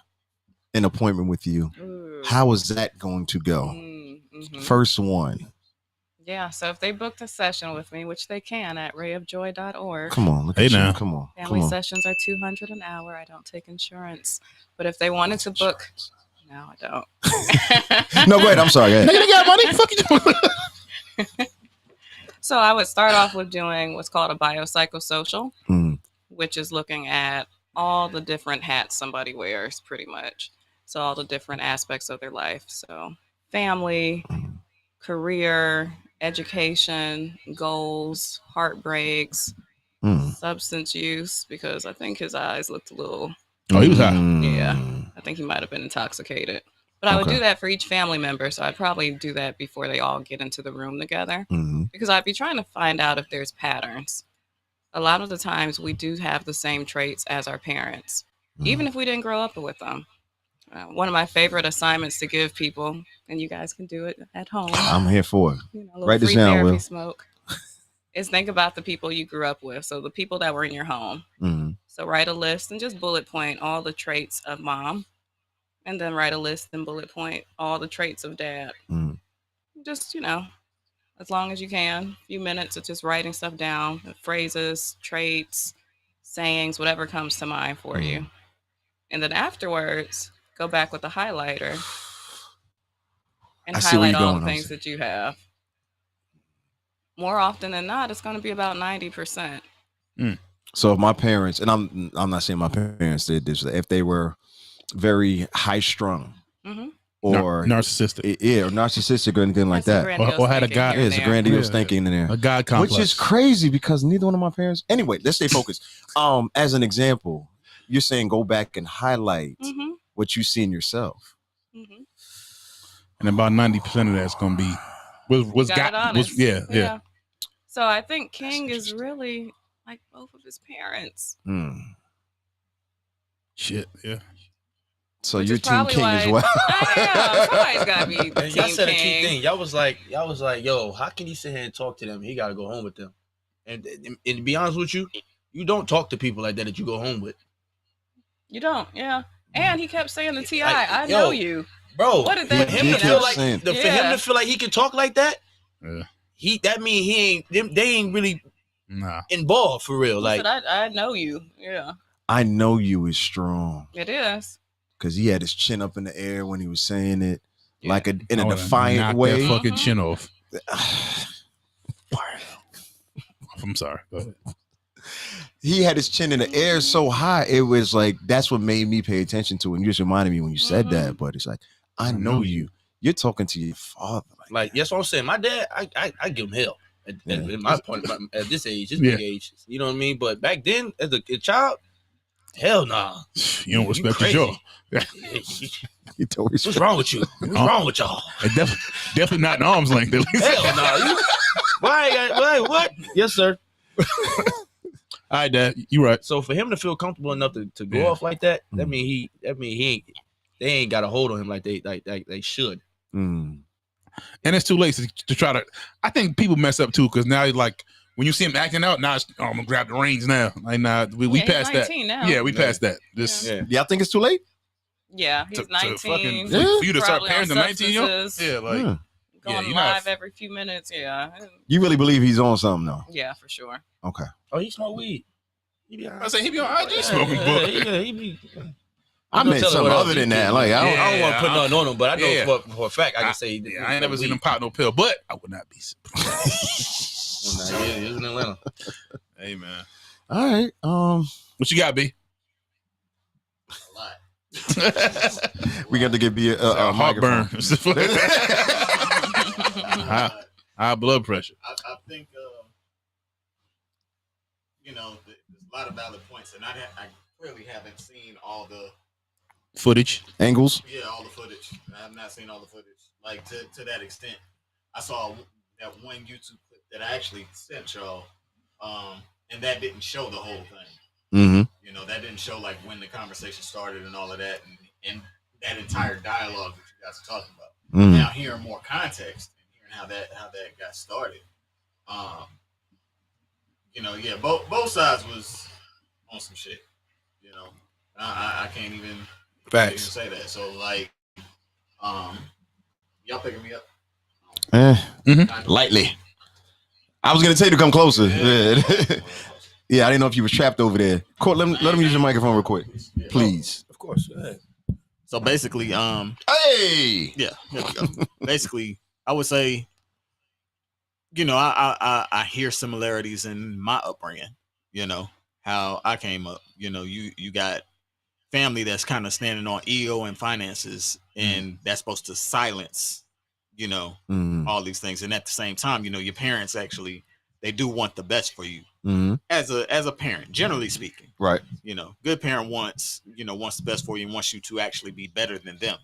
S1: an appointment with you. How is that going to go? First one.
S4: Yeah, so if they booked a session with me, which they can at rayofjoy.org.
S1: Come on, look at you. Come on.
S4: Family sessions are $200 an hour. I don't take insurance. But if they wanted to book, no, I don't.
S1: No, wait, I'm sorry.
S2: Nigga, they got money? Fuck you.
S4: So I would start off with doing what's called a biopsychosocial, which is looking at all the different hats somebody wears, pretty much. So all the different aspects of their life. So family, career, education, goals, heartbreaks, substance use, because I think his eyes looked a little...
S2: Oh, he was high.
S4: Yeah, I think he might have been intoxicated. But I would do that for each family member. So I'd probably do that before they all get into the room together. Because I'd be trying to find out if there's patterns. A lot of the times we do have the same traits as our parents, even if we didn't grow up with them. One of my favorite assignments to give people, and you guys can do it at home.
S1: I'm here for it.
S4: Write this down, Will. Smoke, is think about the people you grew up with. So the people that were in your home. So write a list and just bullet point all the traits of mom. And then write a list and bullet point all the traits of dad. Just, as long as you can, a few minutes of just writing stuff down, phrases, traits, sayings, whatever comes to mind for you. And then afterwards, go back with the highlighter and highlight all the things that you have. More often than not, it's going to be about 90%.
S1: So if my parents, and I'm not saying my parents did this, if they were very high strung or
S2: narcissistic,
S1: or narcissistic or anything like that,
S2: or had a god,
S1: it's a grandiose thinking in there,
S2: a god complex,
S1: which is crazy because neither one of my parents. Anyway, let's stay focused. As an example, you're saying go back and highlight what you see in yourself,
S2: and about 90% of that's gonna be yeah.
S4: So I think King is really like both of his parents.
S2: Shit, yeah.
S1: So you're Team King as well.
S4: Yeah, somebody's gotta be Team
S3: Y'all said
S4: King.
S3: a key thing. Y'all was like, yo, how can you sit here and talk to them? He gotta go home with them. And to be honest with you, you don't talk to people like that you go home with.
S4: You don't, yeah. And he kept saying to T.I., I know you.
S3: bro.
S4: What did
S3: For
S4: that
S3: him
S4: mean?
S3: to feel like
S1: saying.
S3: for him to feel like he can talk like that, that mean he ain't. They ain't really involved for real. Like
S4: I know you. Yeah.
S1: I know you is strong.
S4: It is.
S1: Because he had his chin up in the air when he was saying it, like in a
S2: knock
S1: defiant way.
S2: That fucking chin off. I'm sorry. Go ahead.
S1: He had his chin in the air so high, it was like that's what made me pay attention to it. And you just reminded me when you said that. But it's like, I know you. You're talking to your father.
S3: Like that's what I'm saying. My dad, I give him hell at my point at this age, this big age. You know what I mean? But back then, as a child, hell nah.
S2: You don't respect your jaw.
S3: What's wrong with you? What's wrong with y'all?
S2: Definitely not in arm's length.
S3: Hell nah. Why? What? Yes, sir.
S2: All right, Dad, you right.
S3: So for him to feel comfortable enough to go off like that, that mean he ain't. They ain't got a hold on him like they should.
S1: Mm.
S2: And it's too late to try to. I think people mess up too because now like when you see him acting out, now I'm gonna grab the reins now. Like nah, we passed that.
S4: Now.
S2: Yeah, we passed that.
S1: Y'all think it's too late?
S4: Yeah, he's 19.
S2: For you to start parenting 19 year old. Yeah, like
S4: going live every few minutes. Yeah.
S1: You really believe he's on something though?
S4: Yeah, for sure.
S1: Okay.
S3: Oh, he smoke weed.
S2: I say he be on IG smoking, but
S3: he be.
S1: I meant something other than that. Like I don't
S3: want to put nothing on him, but I know for a fact I can say.
S2: I ain't never seen him pop no pill, but I would not be surprised.
S3: He was in Atlanta.
S2: Hey man.
S1: All right.
S2: What you got, B?
S6: A lot.
S1: We got to get B a
S2: heartburn. High blood pressure.
S6: I think there's a lot of valid points, and I clearly haven't seen all the
S2: footage,
S1: angles.
S6: Yeah, all the footage. I have not seen all the footage, like to that extent. I saw that one YouTube clip that I actually sent y'all, and that didn't show the whole thing.
S1: Mm-hmm.
S6: That didn't show like when the conversation started and all of that, and that entire dialogue that you guys are talking about.
S1: Mm-hmm.
S6: Now hearing more context and hearing how that got started, both sides was on some shit. I can't even say that. So like, y'all picking me up?
S1: Lightly. I was gonna tell you to come closer. Yeah, I didn't know if you was trapped over there. Court, let him use your microphone real quick, please.
S3: Of course. Go ahead.
S6: So basically,
S1: hey,
S6: yeah, there we go. Basically, I would say, I hear similarities in my upbringing. How I came up. You got family that's kind of standing on ego and finances, and that's supposed to silence, all these things. And at the same time, your parents actually, they do want the best for you as a parent, generally speaking.
S1: Right.
S6: Good parent wants the best for you and wants you to actually be better than them.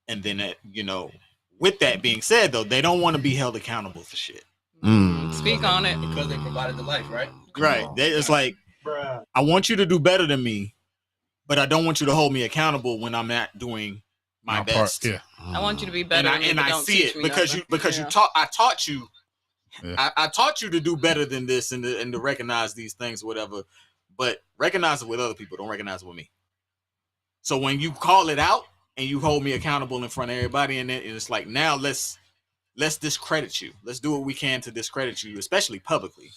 S6: And then, with that being said, though, they don't want to be held accountable for shit.
S4: Speak on it.
S3: Because they provided the life, right?
S6: Right. It's like, I want you to do better than me, but I don't want you to hold me accountable when I'm not doing my best.
S2: Yeah.
S4: I want you to be better.
S6: And I see it because you taught. I taught you. Yeah. I taught you to do better than this and to recognize these things, whatever. But recognize it with other people. Don't recognize it with me. So when you call it out and you hold me accountable in front of everybody, and it's like, now let's discredit you. Let's do what we can to discredit you, especially publicly.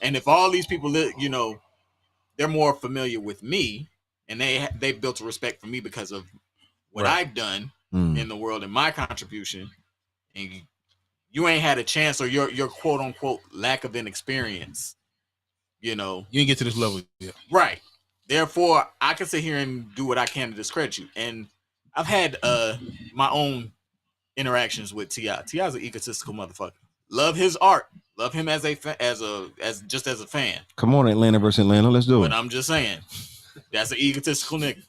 S6: And if all these people, they're more familiar with me, and they built a respect for me because of what I've done in the world and my contribution, and you ain't had a chance, or your quote unquote lack of inexperience, you
S2: didn't get to this level yet.
S6: Right. Therefore, I can sit here and do what I can to discredit you. And I've had my own interactions with T.I. T.I.'s an egotistical motherfucker. Love his art. Love him as a fan.
S1: Come on, Atlanta versus Atlanta. Let's do it.
S6: But I'm just saying, that's an egotistical nigga.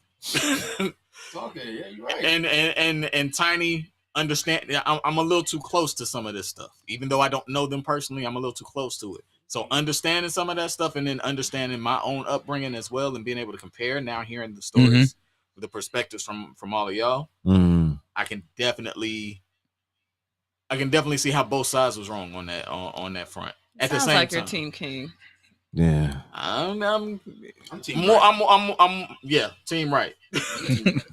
S3: Okay, yeah, you're right.
S6: And Tiny understand. I'm a little too close to some of this stuff, even though I don't know them personally. I'm a little too close to it. So understanding some of that stuff, and then understanding my own upbringing as well, and being able to compare. Now hearing the stories, the perspectives from all of y'all, I can definitely see how both sides was wrong on that front. At the same
S4: like
S6: time,
S4: your team king.
S1: Yeah,
S6: I'm team
S3: right.
S6: I'm team right.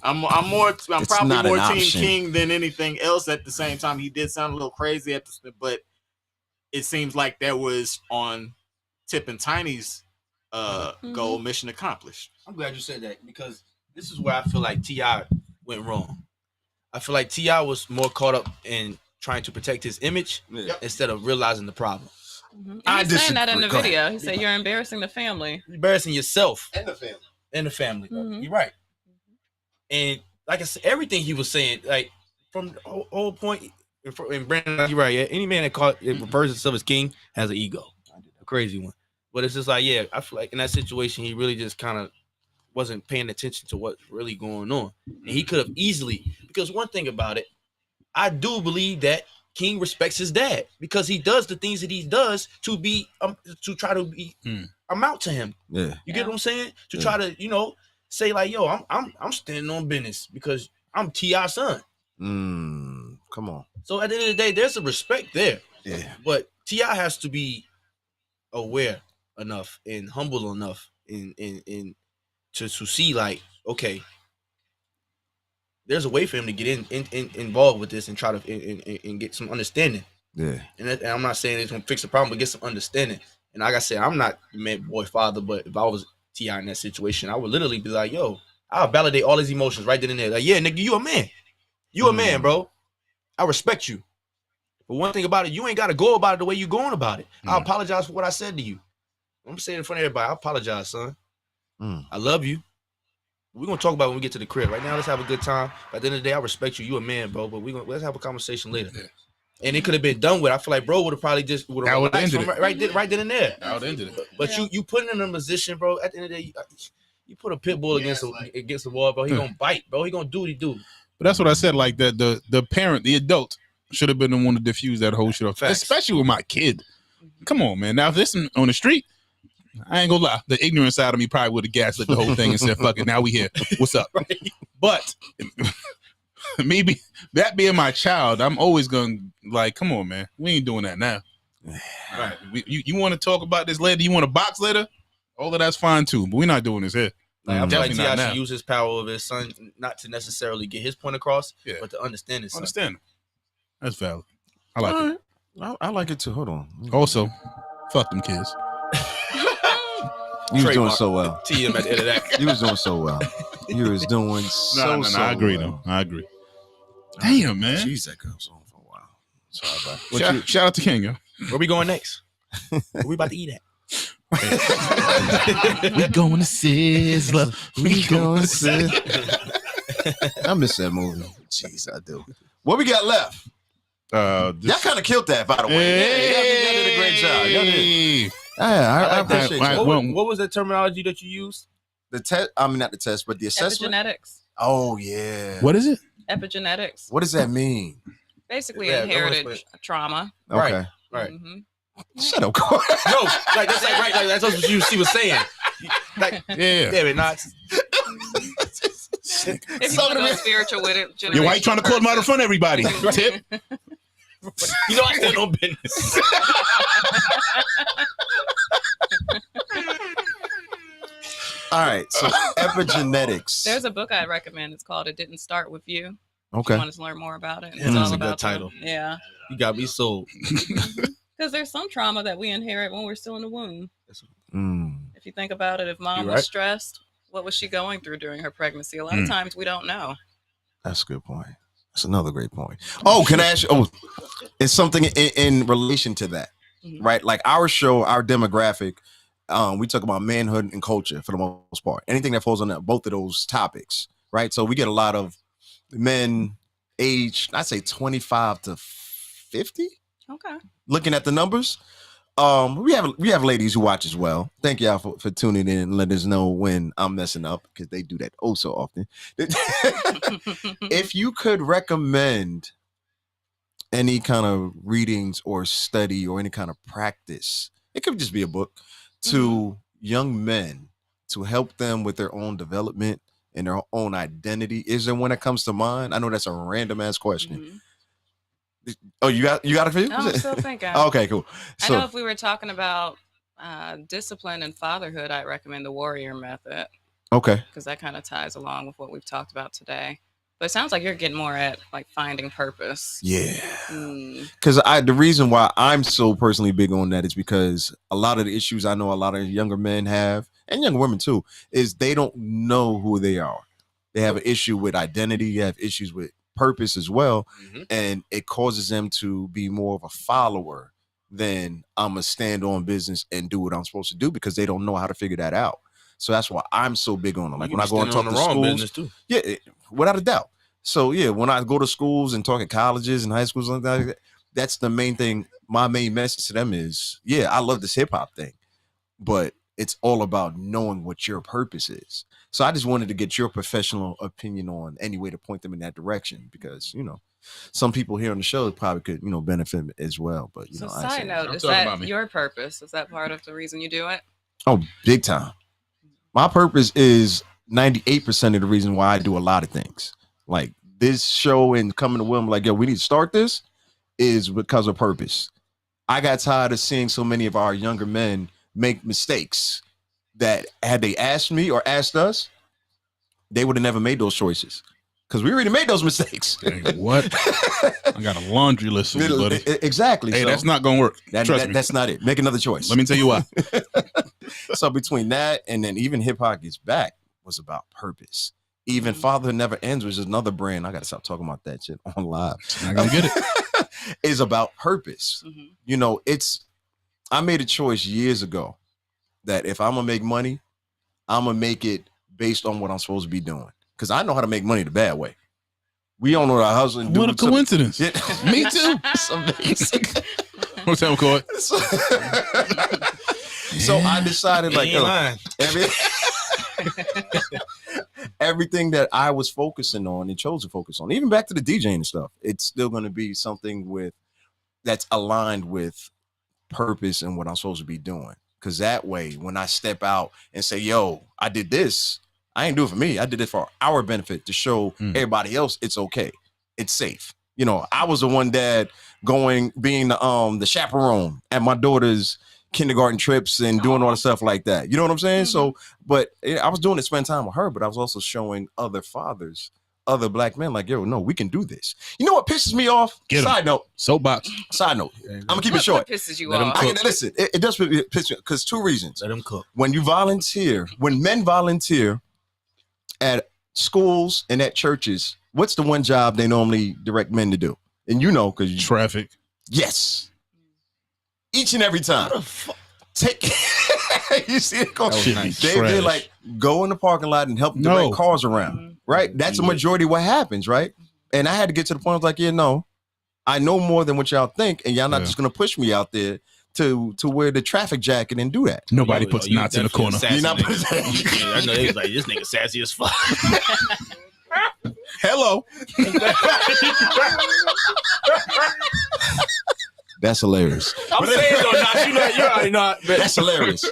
S6: I'm
S1: It's
S6: probably
S1: not
S6: more
S1: an
S6: Team
S1: option.
S6: King than anything else. At the same time, he did sound a little crazy at the, but it seems like that was on Tip and Tiny's goal, mission accomplished.
S3: I'm glad you said that because this is where I feel like T.I. went wrong. I feel like T.I. was more caught up in trying to protect his image instead of realizing the problem.
S4: I He's saying that in the video. He said, "You're embarrassing the family,
S3: You're embarrassing yourself
S6: And the family.
S3: and the family." You're right. And like I said, everything he was saying, like from the whole point, and Brandon, you're right. Yeah, any man that refers himself as king has an ego, a crazy one. But it's just like, yeah, I feel like in that situation, he really just kind of wasn't paying attention to what's really going on, and he could have easily. Because one thing about it, I do believe that King respects his dad because he does the things that he does to be to try to be amount to him.
S1: Yeah,
S3: you get what I'm saying? To try to say like, yo, I'm standing on business because I'm T.I.'s son.
S1: Come on.
S3: So at the end of the day, there's a respect there.
S1: Yeah,
S3: but T.I. has to be aware enough and humble enough in to see like, okay, there's a way for him to get involved with this and try to and get some understanding.
S1: Yeah.
S3: And I'm not saying it's gonna fix the problem, but get some understanding. And like I said, I'm not the man boy father, but if I was T.I. in that situation, I would literally be like, yo, I'll validate all his emotions right then and there. Like, yeah, nigga, you a man. You a man, bro. I respect you. But one thing about it, you ain't gotta go about it the way you going about it. I apologize for what I said to you. I'm saying in front of everybody, I apologize, son. I love you. We're gonna talk about it when we get to the crib. Right now, let's have a good time. At the end of the day, I respect you. You a man, bro. But let's have a conversation later. Yeah. And it could have been done with. I feel like bro would have probably just would have ended it right then and there.
S2: I would have ended it.
S3: But you put him in a position, bro. At the end of the day, you put a pit bull against the wall, bro. He gonna bite, bro. He gonna do what he do.
S2: But that's what I said. Like the parent, the adult, should have been the one to diffuse that whole shit up. Especially with my kid. Come on, man. Now if this on the street, I ain't gonna lie. The ignorant side of me probably would have gaslit the whole thing and said, "Fuck it, now we here. What's up?" Right. But maybe that being my child, I'm always gonna like, come on, man. We ain't doing that now. Right? You want to talk about this later? You want to box later? All of that's fine too, but we're not doing this here.
S3: Like, I feel like T.I. should use his power over his son, not to necessarily get his point across, but to understand his son.
S2: Understand. That's valid. I like it.
S1: I like it too. Hold on.
S2: Also, fuck them kids.
S1: You was doing so well.
S3: TM at the end of that.
S1: You was doing so well. You was doing so
S2: I agree,
S1: well.
S2: though. I agree. Damn, man.
S1: Jeez, that goes on for a while. Sorry about it.
S2: Shout out to King, yo.
S3: Where we going next? Where we about to eat at?
S2: We going to Sizzler.
S1: We going to Sizzler. I miss that movie. Jeez, I do. What we got left? Y'all kind of killed that, by the way. Y'all did a great job. Y'all did. I appreciate that.
S3: What was the terminology that you used?
S1: Not the test, but the assessment.
S4: Epigenetics.
S1: Oh yeah.
S2: What is it?
S4: Epigenetics.
S1: What does that mean?
S4: Basically, inherited trauma.
S1: Okay.
S3: Right.
S1: Shut up, Corey.
S3: No, like that's like right, like that's what she was saying. Like, damn it, not.
S4: If you want to go spiritual with it,
S2: Your wife trying to call him out in front of everybody. Tip.
S3: You know I stand on business.
S1: All right, so epigenetics.
S4: There's a book I recommend. It's called "It Didn't Start with You."
S1: Okay.
S4: If you want to learn more about it.
S3: That's a good title.
S4: Yeah.
S3: You got me sold.
S4: Because there's some trauma that we inherit when we're still in the womb. If you think about it, if mom was stressed, what was she going through during her pregnancy? A lot of times we don't know.
S1: That's a good point. That's another great point. Oh, can I ask you? Oh, it's something in relation to that, right? Like our show, our demographic, we talk about manhood and culture for the most part. Anything that falls on both of those topics, right? So we get a lot of men aged, I'd say 25 to 50.
S4: Okay.
S1: Looking at the numbers, we have ladies who watch as well. Thank y'all for tuning in and let us know when I'm messing up because they do that oh so often. If you could recommend any kind of readings or study or any kind of practice, it could just be a book to young men to help them with their own development and their own identity. Is there one that comes to mind? I know that's a random ass question. Oh, you got it for you?
S4: I'm still thinking.
S1: Okay, cool. So,
S4: I know if we were talking about discipline and fatherhood, I'd recommend the Warrior Method.
S1: Okay.
S4: Because that kind of ties along with what we've talked about today. But it sounds like you're getting more at like finding purpose.
S1: Yeah. Because the reason why I'm so personally big on that is because a lot of the issues I know a lot of younger men have, and younger women too, is they don't know who they are. They have an issue with identity. They have issues with purpose as well. And it causes them to be more of a follower than I'm a stand on business and do what I'm supposed to do, because they don't know how to figure that out. So that's why I'm so big on it. Like when I go and talk to schools, too. Yeah, without a doubt. So yeah, when I go to schools and talk at colleges and high schools, like that, that's the main thing. My main message to them is, yeah, I love this hip hop thing, but it's all about knowing what your purpose is. So I just wanted to get your professional opinion on any way to point them in that direction, because, you know, some people here on the show probably could, you know, benefit as well. But, you
S4: So
S1: know,
S4: side note, is that your purpose? Is that part of the reason you do it?
S1: Oh, big time. My purpose is 98% of the reason why I do a lot of things. Like this show and coming to Will, like, yo, we need to start this, is because of purpose. I got tired of seeing so many of our younger men make mistakes that had they asked me or asked us, they would have never made those choices, because we already made those mistakes.
S2: Hey, what? I got a laundry list of you, buddy.
S1: Exactly.
S2: Hey,
S1: so
S2: that's not gonna work.
S1: Trust me. That's not it. Make another choice.
S2: Let me tell you why.
S1: So between that and then even Hip Hop Gets Back was about purpose. Even Father Never Ends, which is another brand, I gotta stop talking about that shit on live.
S2: I gotta get it.
S1: Is about purpose. You know, I made a choice years ago that if I'm gonna make money, I'm gonna make it based on what I'm supposed to be doing. Because I know how to make money the bad way. We all know how to hustle and do.
S2: What a coincidence.
S1: Yeah.
S2: Me too.
S1: It's amazing.
S2: What's that, McCoy?
S1: So I decided, like, everything that I was focusing on and chose to focus on, even back to the DJing and stuff, it's still going to be something that's aligned with purpose and what I'm supposed to be doing. Because that way, when I step out and say, yo, I did this, I ain't do it for me. I did it for our benefit, to show everybody else it's okay. It's safe. You know, I was the one dad being the chaperone at my daughter's kindergarten trips and doing all the stuff like that. You know what I'm saying? So, but I was doing it, spend time with her, but I was also showing other fathers, other black men, like, yo, no, we can do this. You know what pisses me off? Side note.
S2: Soapbox.
S1: Side note. I'm gonna keep it short.
S4: What pisses you off?
S1: Listen, it does piss me, because two reasons.
S3: Let them cook.
S1: When men volunteer at schools and at churches, what's the one job they normally direct men to do? And you know, because
S2: traffic.
S1: Yes. Each and every time. Take you see it go. They like go in the parking lot and help direct cars around. Right? That's a majority of what happens, right? And I had to get to the point, I was like, yeah, no, I know more than what y'all think, and y'all not just gonna push me out there to wear the traffic jacket and do that.
S2: Nobody puts knots in the corner.
S3: You're not putting I know he's like, this nigga sassy as fuck.
S2: Hello.
S1: That's hilarious.
S3: I'm saying though, not you already know.
S1: That's hilarious.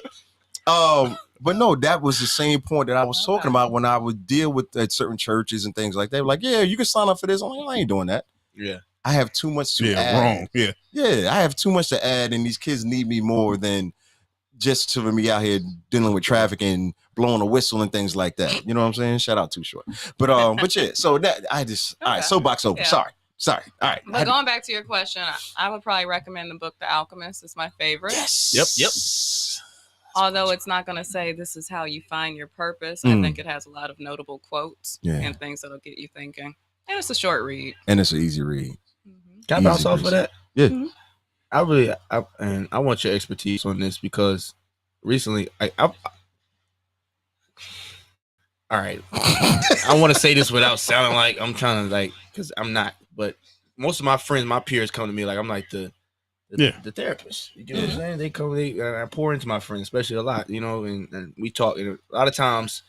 S1: But no, that was the same point that I was talking about when I would deal with at certain churches and things like that. Like, yeah, you can sign up for this. I'm like, I ain't doing that.
S3: Yeah.
S1: I have too much to add.
S2: Wrong. Yeah.
S1: Yeah, I have too much to add, and these kids need me more than just to me out here dealing with traffic and blowing a whistle and things like that. You know what I'm saying? Shout out Too Short. But yeah, so that all right, soapbox over. Yeah. Sorry. All right.
S4: But going back to your question, I would probably recommend the book The Alchemist. It's my favorite.
S1: Yes.
S3: Yep.
S4: Although it's not going to say this is how you find your purpose, I think it has a lot of notable quotes and things that'll get you thinking. And it's a short read.
S1: And it's an easy read.
S3: Can I bounce off of that?
S1: Yeah.
S3: I want your expertise on this, because recently all right. I want to say this without sounding like I'm trying to because I'm not, but most of my friends, my peers come to me like I'm like the therapist. You know what I'm saying? They come, I pour into my friends, especially a lot, you know, and we talk, and a lot of times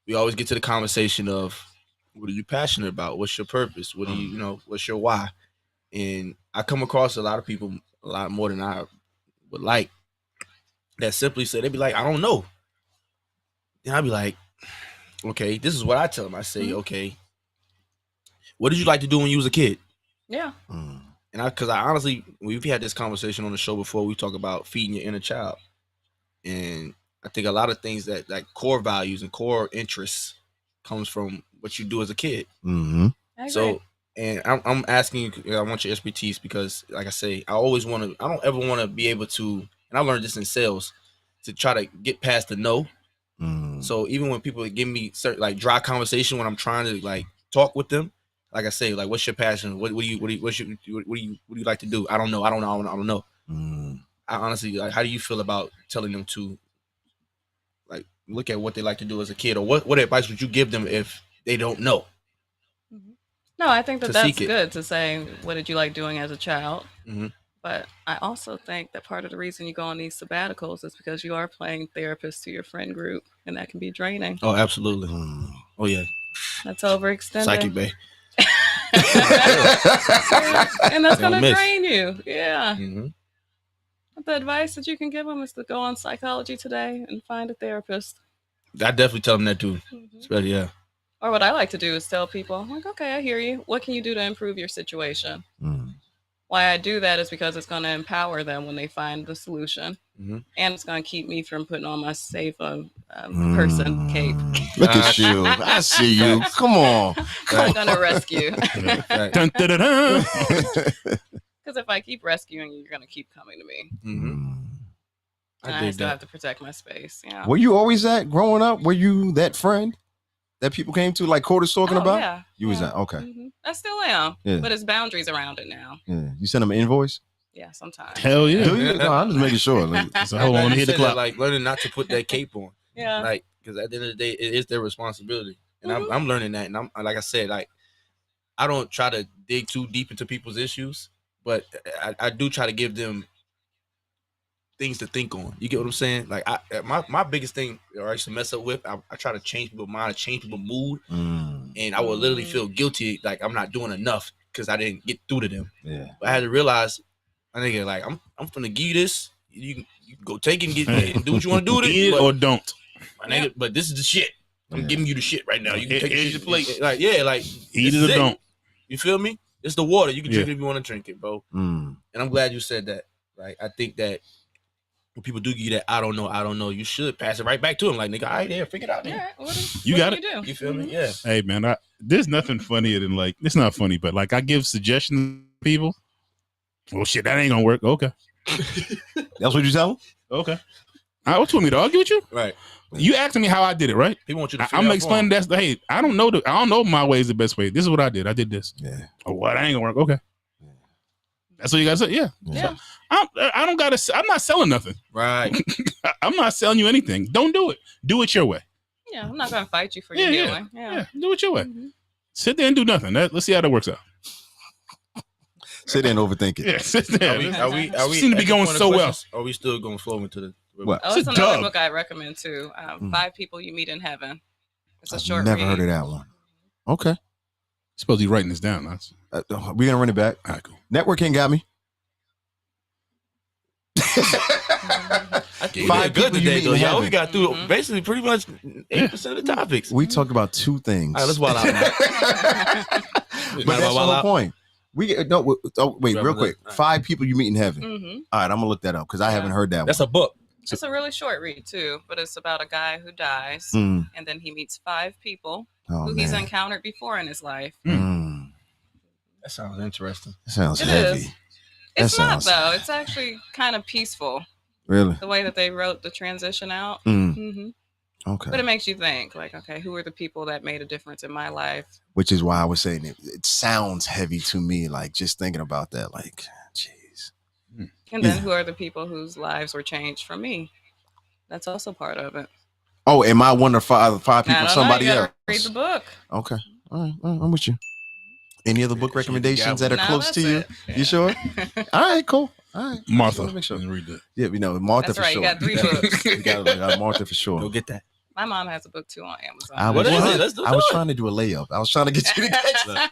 S3: we always get to the conversation of, what are you passionate about? What's your purpose? What do you what's your why? And I come across a lot of people, a lot more than I would like, that simply say, they'd be like, I don't know. And I'd be like, okay, this is what I tell them. I say, okay, what did you like to do when you was a kid?
S4: Yeah.
S3: And because I honestly, we've had this conversation on the show before. We talk about feeding your inner child. And I think a lot of things that like core values and core interests comes from what you do as a kid.
S1: Mm-hmm.
S3: So, and I'm asking you, I want your expertise because, like I say, I don't ever want to be able to, and I learned this in sales, to try to get past the no. So even when people give me certain like dry conversation when I'm trying to like talk with them, like I say, like, what's your passion? What do you like to do? I don't know. I don't know. I honestly, like, how do you feel about telling them to like look at what they like to do as a kid, or what advice would you give them if they don't know?
S4: No, I think that's good to say, what did you like doing as a child? But I also think that part of the reason you go on these sabbaticals is because you are playing therapist to your friend group, and that can be draining.
S3: Oh, absolutely. Oh, yeah.
S4: That's overextended.
S3: Psychic Bay.
S4: And that's going to drain you. Yeah. The advice that you can give them is to go on Psychology Today and find a therapist.
S3: I definitely tell them that too. Yeah.
S4: Or what I like to do is tell people, I'm like, okay, I hear you. What can you do to improve your situation? Why I do that is because it's going to empower them when they find the solution. And it's going to keep me from putting on my safe person cape.
S1: Look at you. I see you. Come on.
S4: I'm going to rescue. Because if I keep rescuing you, you're going to keep coming to me. And I still have to protect my space. Yeah.
S1: Were you always that growing up? Were you that friend that people came to, like Court's talking about?
S4: Yeah.
S1: You was that? Okay.
S4: I still am.
S1: Yeah.
S4: But it's boundaries around it now.
S1: Yeah. You send them an invoice?
S4: Yeah, sometimes.
S2: Hell yeah.
S1: Do you? No, I'm just making sure. Like,
S2: so hold on, hit the clock.
S3: Like learning not to put that cape on.
S4: Yeah.
S3: Like, because at the end of the day, it is their responsibility. And I'm learning that. And I'm, like I said, like, I don't try to dig too deep into people's issues, but I do try to give them things to think on. You get what I'm saying? Like, my biggest thing, or I used to mess up with, I try to change people's mind, change people's mood, and I would literally feel guilty, like I'm not doing enough because I didn't get through to them. Yeah. But I had to realize, I think, like, I'm gonna give you this. You can go take it and get it and do what you want to do with it,
S2: Eat it or don't.
S3: Nigga, but this is the shit. I'm giving you the shit right now. You can take it to your plate. Like,
S2: eat it or don't.
S3: You feel me? It's the water. You can drink it if you want to drink it, bro. And I'm glad you said that. Like, I think that when people do give you that, I don't know, you should pass it right back to them. Like, nigga, all right, there, figure it out.
S4: Yeah,
S2: you got it.
S4: Do?
S3: You feel me? Yeah.
S2: Hey, man, there's nothing funnier than, like, it's not funny, but like I give suggestions to people. Well, shit, that ain't gonna work. Okay.
S1: That's what you tell them?
S2: Okay. What you want me to argue with you?
S3: Right.
S2: You asking me how I did it, right?
S3: People want you to
S2: I'm explaining that. Hey, I don't know my way is the best way. This is what I did. I did this. Yeah. Oh, what? I ain't gonna work. Okay. That's what you gotta say. Yeah.
S4: Yeah.
S2: I don't gotta. I'm not selling nothing.
S3: Right.
S2: I'm not selling you anything. Don't do it. Do it your way.
S4: Yeah. I'm not gonna fight you for your healing. Yeah.
S2: Do it your way. Sit there and do nothing. Let's see how that works out.
S1: Sit there and overthink it.
S2: Yeah. Sit there.
S3: Are we
S2: seem to be going so well.
S3: Are we still gonna flow into the?
S1: What?
S4: Oh, it's another book I recommend too. 5 People You Meet in Heaven. It's a short
S1: never
S4: read.
S1: heard of that one. Okay.
S2: Suppose you're writing this down.
S1: We're gonna run it back.
S2: All right, cool.
S1: Networking got me.
S3: 5 good today, though. Y'all, we got through basically pretty much 8% of the topics.
S1: We talked about 2 things.
S3: All right, let's wild out now.
S1: But that's the whole point. Wait, real quick. 5 People You Meet in Heaven. All right, I'm gonna look that up because I haven't heard that
S3: That's
S1: one.
S3: a book.
S4: It's a really short read too, but it's about a guy who dies, and then he meets 5 people who he's encountered before in his life.
S3: That sounds interesting.
S1: That sounds
S4: It
S1: heavy.
S4: is. It's not though. It's actually kind of peaceful.
S1: Really?
S4: The way that they wrote the transition out.
S1: Okay.
S4: But it makes you think, like, okay, who are the people that made a difference in my life?
S1: Which is why I was saying it sounds heavy to me, like just thinking about that, like, jeez.
S4: And then who are the people whose lives were changed from me? That's also part of it.
S1: Oh, am I one of 5 people, somebody else?
S4: Read the book.
S1: Okay. All right. I'm with you. Any other book recommendations that are close to you?
S4: Yeah.
S1: You sure? All right, cool. All right.
S2: Martha.
S1: Make sure.
S2: Read that.
S1: Yeah, Martha
S4: That's
S1: for
S4: right.
S1: sure.
S4: You got 3 books.
S1: We got Martha for sure.
S3: Go get that.
S4: My mom has a book too on Amazon.
S1: I was trying to do a layup. I was trying to get you to catch that.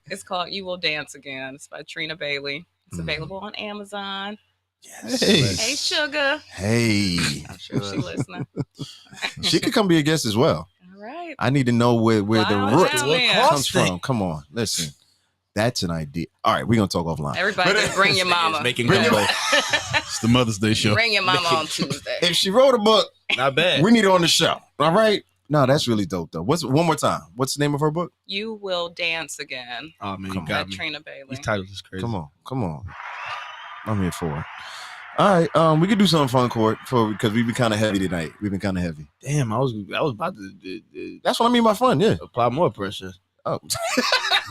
S4: It's called You Will Dance Again. It's by Trina Bailey. It's available on Amazon.
S1: Yes.
S4: Hey, Sugar.
S1: Hey.
S4: I'm sure she's listening.
S1: She could come be a guest as well.
S4: All right.
S1: I need to know where the root
S4: down there.
S1: comes from. Come on. Listen. That's an idea. All right, we're gonna talk offline.
S4: Everybody just bring your mama.
S3: Making
S1: Bring
S3: combo.
S2: It's the Mother's Day show.
S4: Bring your mama on Tuesday.
S1: If she wrote a book,
S3: Not bad.
S1: we need her on the show. All right. No, that's really dope though. One more time? What's the name of her book?
S4: You Will Dance Again.
S3: Oh man,
S1: Come
S3: you
S1: on.
S3: got
S4: By
S3: me.
S4: Trina Bailey.
S3: These titles is crazy.
S1: Come on. I'm here for it. All right. We could do something fun, Court, because we've been kind of heavy tonight. We've been kind of heavy.
S3: Damn, I was about to
S1: That's what I mean by fun. Yeah.
S3: apply more pressure.
S1: Oh,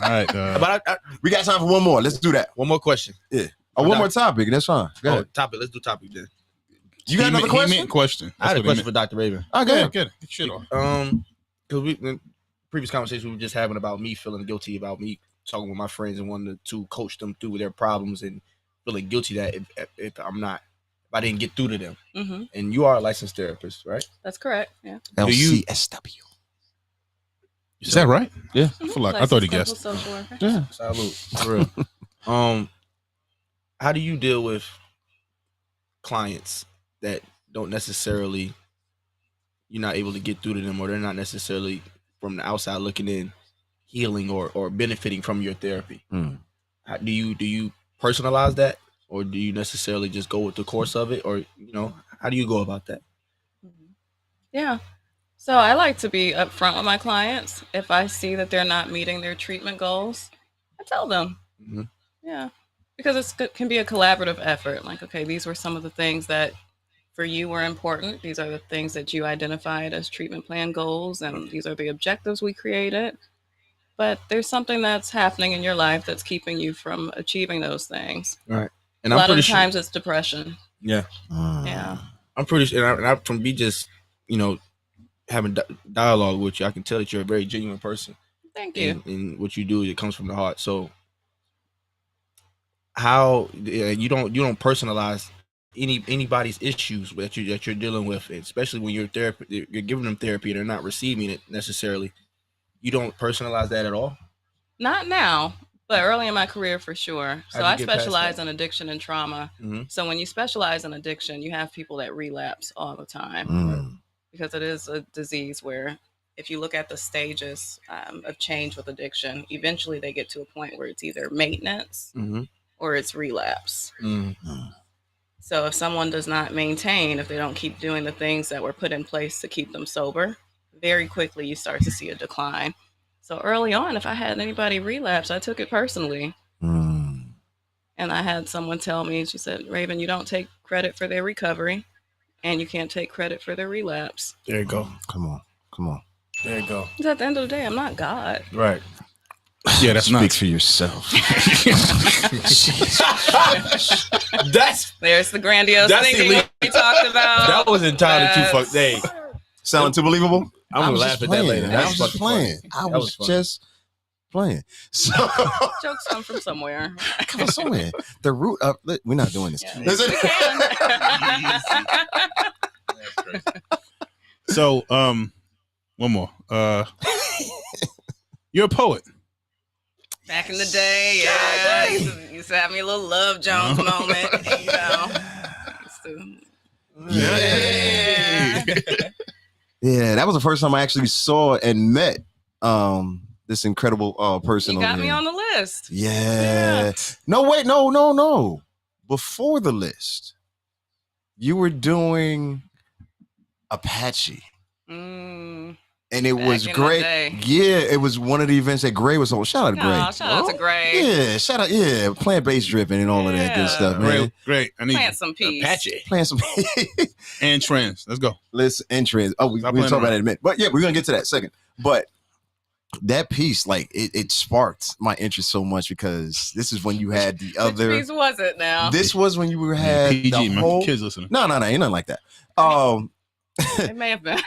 S2: All right.
S3: But
S1: we got time for one more. Let's do that.
S3: one more question.
S1: One more topic. That's fine. Go
S3: Oh,
S1: ahead.
S3: topic. Let's do topic then.
S1: You got another question?
S2: Question.
S3: I had a
S2: That's what
S3: question for Dr. Raven.
S1: Oh, go
S2: he
S1: ahead.
S2: meant. Get it. Shit on.
S3: Because we in previous conversation we were just having about me feeling guilty about me talking with my friends and wanting to coach them through their problems and feeling guilty that if I didn't get through to them.
S4: Mm-hmm.
S3: And you are a licensed therapist, right?
S4: That's correct. Yeah.
S1: LCSW.
S2: Is that right?
S1: Yeah.
S2: I feel like I thought he
S4: Licensed
S2: guessed.
S4: clinical social worker.
S1: Yeah.
S3: Salute. For real. How do you deal with clients that don't necessarily you're not able to get through to them, or they're not necessarily from the outside looking in healing or benefiting from your therapy? How do you personalize that, or do you necessarily just go with the course of it, or how do you go about that?
S4: Yeah. So I like to be upfront with my clients. If I see that they're not meeting their treatment goals, I tell them.
S3: Mhm.
S4: Yeah. Because it can be a collaborative effort. Like, okay, these were some of the things that for you were important. These are the things that you identified as treatment plan goals, and these are the objectives we created. But there's something that's happening in your life that's keeping you from achieving those things.
S3: Right. And
S4: A lot
S3: I'm
S4: of
S3: pretty
S4: the times it's depression.
S3: Yeah.
S4: Yeah.
S3: I'm pretty sure, and I from me just having dialogue with you, I can tell that you're a very genuine person.
S4: Thank you.
S3: And what you do, it comes from the heart. So how you don't personalize anybody's issues that you're dealing with, especially when you're giving them therapy and they're not receiving it necessarily. You don't personalize that at all?
S4: Not now, but early in my career for sure. So
S3: How'd
S4: I
S3: you get past
S4: specialize
S3: that?
S4: in addiction and trauma.
S3: Mhm.
S4: So when you specialize in addiction, you have people that relapse all the time because it is a disease where if you look at the stages of change with addiction, eventually they get to a point where it's either maintenance or it's relapse. So if someone does not maintain, if they don't keep doing the things that were put in place to keep them sober, very quickly you start to see a decline. So early on, if I had anybody relapse, I took it personally. And I had someone tell me, she said, Raven, you don't take credit for their recovery and you can't take credit for their relapse.
S3: There you go.
S1: Come on.
S3: There you go.
S4: Because at the end of the day, I'm not God.
S3: Right.
S2: Yeah, that's
S1: Speak
S2: nuts.
S1: for yourself.
S4: There's the grandiose
S3: That's
S4: thinking
S3: illegal.
S4: we talked about.
S3: That was entirely too
S4: That's-
S3: fucked. Hey,
S1: Sounding too believable?
S3: I'm gonna
S1: was
S3: laugh
S1: just
S3: at that later.
S1: playing. I
S3: That's
S1: was just
S3: fucking
S1: playing.
S3: funny.
S1: I
S3: That
S1: was
S3: was funny.
S1: just playing. So
S4: Jokes come from somewhere.
S1: come on, somewhere. The root of we're not doing this.
S4: Yeah.
S1: Listen.
S4: We can.
S2: So, one more. You're a poet.
S4: Back in the day, yeah. Used to have me a little Love Jones moment,
S1: Yeah, that was the first time I actually saw and met this incredible person.
S4: You got
S1: over
S4: me
S1: here.
S4: on the list.
S1: Yeah. No, wait, no. Before the list, you were doing Apache. And it
S4: Back
S1: was
S4: in the
S1: great.
S4: day.
S1: Yeah, it was one of the events that Gray was on. Shout out to Gray.
S4: Aw, shout out to Gray.
S1: Yeah, shout out. Yeah, plant-based dripping and all of that good
S4: Yeah.
S1: stuff, man.
S2: Great. I need
S4: Plant some peace.
S3: Apache.
S1: Playing some
S2: and trends. Let's go.
S1: list entrance. Oh, we
S2: Stop
S1: talk
S2: playing
S1: about
S2: around.
S1: that in a minute. But yeah, we're gonna get to that second. But that piece, like, it sparked my interest so much because this is when you had the
S4: Which
S1: other.
S4: piece was it now?
S1: This was when you had
S2: PG,
S1: the
S2: man.
S1: whole.
S2: Kids listening.
S1: No, ain't nothing like that.
S4: It may have been.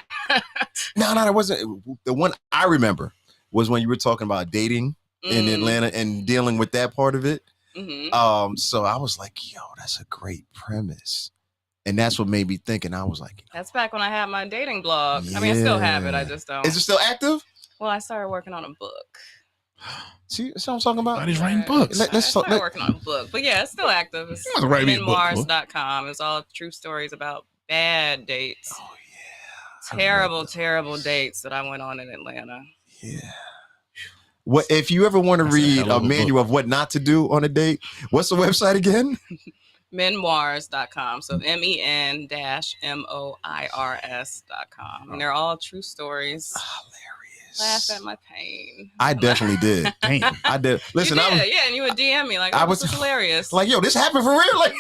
S1: No, it wasn't. The one I remember was when you were talking about dating in Atlanta and dealing with that part of it. So I was like, yo, that's a great premise. And that's what made me think. And I was like,
S4: That's back when I had my dating blog. I mean, I still have it. I just don't.
S1: is it still active?
S4: Well, I started working on a book.
S1: See what I'm talking about?
S2: Nobody's writing books.
S1: Let's
S4: I
S1: talk.
S4: started working on a book. But yeah, it's still active. It's
S2: You must write me a book, bro.
S4: memoirs.com. It's all true stories about bad dates.
S1: Oh, yeah.
S4: Terrible dates that I went on in Atlanta.
S1: Yeah. What if you ever want to
S2: That's a
S1: read
S2: hell
S1: a
S2: of a
S1: manual of what not to do on a date? What's the website again?
S4: Memoirs.com. So MEN-MOIRS.com. And they're all true stories.
S1: Hilarious.
S4: Laugh at my pain.
S1: I definitely did.
S2: Damn.
S1: I did. Listen,
S4: you
S1: I
S4: did,
S1: was
S4: yeah, and you would DM me like,
S1: I
S4: I
S1: was-
S4: was hilarious.
S1: like, yo, this happened for real. Like,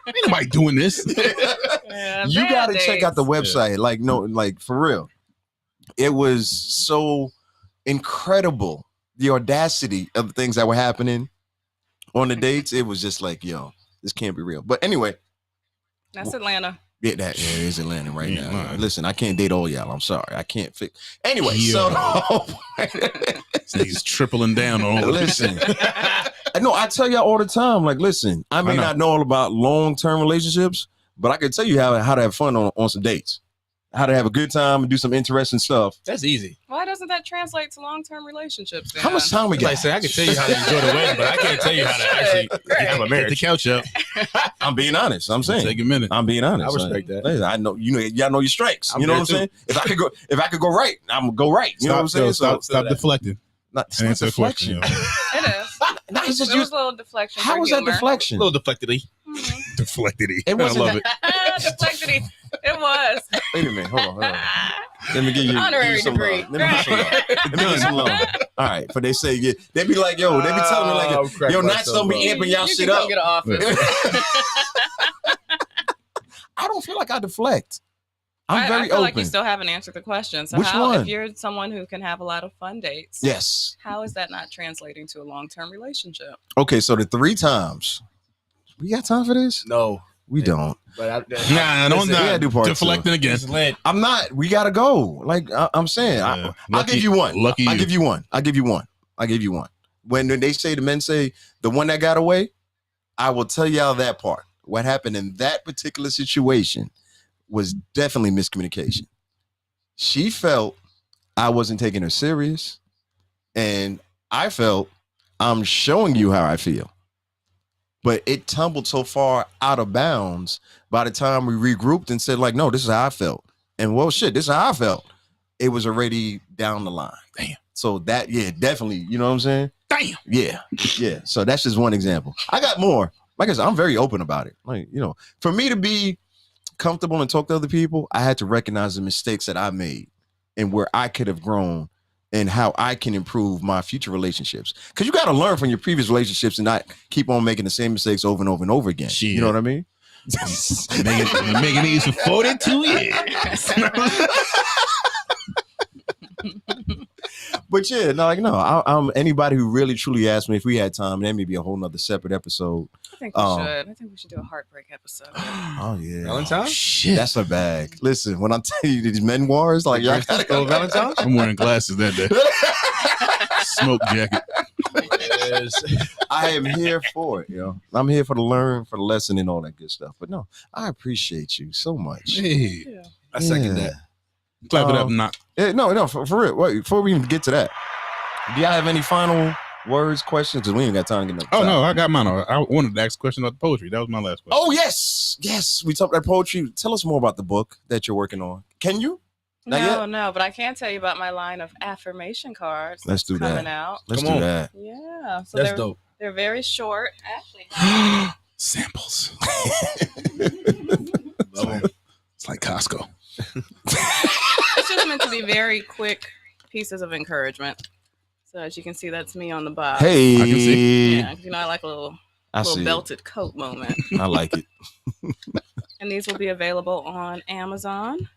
S2: Ain't nobody doing this.
S4: Yeah,
S1: you
S4: bad
S1: got to check out the
S4: dates.
S1: website. Like, no, like for real. It was so incredible. The audacity of the things that were happening on the dates. It was just like, yo, this can't be real. But anyway,
S4: That's Atlanta.
S1: yeah, that is Atlanta right
S2: Yeah,
S1: now.
S2: right.
S1: Listen, I can't date all y'all. I'm sorry. I can't fix. Anyway,
S2: Yo.
S1: so
S2: This nigga's tripling down on
S1: listen. No, I tell y'all all the time. Like, listen, I may
S2: know.
S1: not know all about long-term relationships, but I can tell you how to have fun on some dates, how to have a good time and do some interesting stuff.
S3: That's easy.
S4: Why doesn't that translate to long-term relationships? Then?
S1: How much time we
S3: Like
S1: got?
S3: I said, I can tell you how to enjoy the wedding, but I can't tell you how to actually have a
S2: Get the
S3: marriage.
S2: couch up.
S1: I'm being honest. I'm saying.
S2: Take a minute.
S1: I'm being honest.
S3: I respect that.
S1: Listen, I know y'all know your strengths.
S3: I'm
S1: you know what I'm
S3: there
S1: saying? If I could go right, I'm gonna go right. You know what I'm saying?
S2: Stop deflecting.
S1: It's
S2: And
S1: not
S2: answer the question.
S1: deflection.
S2: Yo.
S4: It is.
S1: No, it's just
S4: There was a little deflection.
S1: how
S4: for
S1: was that
S4: humor.
S1: deflection?
S3: A little deflected.
S4: Mhm.
S2: Deflected.
S1: It
S2: I
S1: wasn't
S2: love it.
S4: Deflected. It was.
S1: Wait a minute. Hold on. Let me give you
S4: Honorary
S1: some
S4: degree.
S1: love. Let me give you some love. Let me give you some love. All right, but they say yeah. They be like, yo, they be telling me like, yo, not don't be amping y'all
S4: You
S1: shit
S4: can
S1: up.
S4: come get an office.
S1: I don't feel like I deflect. I'm
S4: I
S1: very
S4: feel
S1: open.
S4: like you still haven't answered the question. So
S1: Which
S4: how,
S1: one?
S4: if you're someone who can have a lot of fun dates,
S1: Yes.
S4: how is that not translating to a long-term relationship?
S1: Okay, so the 3 times. We got time for this?
S3: No,
S1: We don't.
S3: but
S2: Nah, don't
S1: we gotta do part
S2: deflecting again.
S3: It's lit.
S1: I'm not. We gotta go. Like I'm saying,
S2: Yeah.
S1: I'll give you one.
S2: Lucky
S1: I'll
S2: you.
S1: give you one. I'll give you one. I'll give you one. When they say the men say the one that got away, I will tell y'all that part. What happened in that particular situation was definitely miscommunication. She felt I wasn't taking her serious, and I felt I'm showing you how I feel. But it tumbled so far out of bounds by the time we regrouped and said, like, no, this is how I felt. And well, shit, this is how I felt. It was already down the line.
S2: Damn.
S1: So that, yeah, definitely, you know what I'm saying?
S2: Damn.
S1: Yeah. Yeah. So that's just one example. I got more. Like I said, I'm very open about it. Like, you know, for me to be comfortable and talk to other people, I had to recognize the mistakes that I made and where I could have grown and how I can improve my future relationships. Because you got to learn from your previous relationships and not keep on making the same mistakes over and over and over again.
S2: Shit.
S1: You know what I mean?
S2: Making these for 42 years.
S1: But yeah, no, like no, I'm anybody who really truly asked me if we had time, and that may be a whole nother separate episode.
S4: I think we should. I think we should do a heartbreak episode.
S1: Oh yeah,
S3: Valentine?
S2: Shit.
S1: that's a bag. Listen, when I'm telling you these memoirs, like y'all gotta go
S3: Valentine?
S2: I'm wearing glasses that day. Smoke jacket.
S1: I am here for it, yo. I'm here for the learn, for the lesson, and all that good stuff. But no, I appreciate you so much.
S2: Hey.
S4: Yeah.
S3: I second that.
S2: Clap it up, knock.
S1: No, for real. Wait, before we even get to that, do y'all have any final words, questions? Because we ain't got time to get
S2: Oh, no, I got mine. I wanted to ask a question about the poetry. That was my last question.
S1: Oh, yes. We talked about poetry. Tell us more about the book that you're working on. Can you? Not
S4: No, but I can tell you about my line of affirmation cards.
S1: Let's do that.
S4: coming out.
S1: Let's
S3: Come
S1: do
S3: on.
S1: that.
S4: Yeah, so
S3: That's dope.
S4: they're very short. Actually,
S2: Samples.
S3: Love 'em.
S2: It's like Costco.
S4: it's just meant to be very quick pieces of encouragement. So as you can see, that's me on the box.
S1: Hey.
S2: I can see.
S4: Yeah, you know, I like a little
S1: see
S4: belted coat moment.
S1: it. I like it.
S4: And these will be available on Amazon.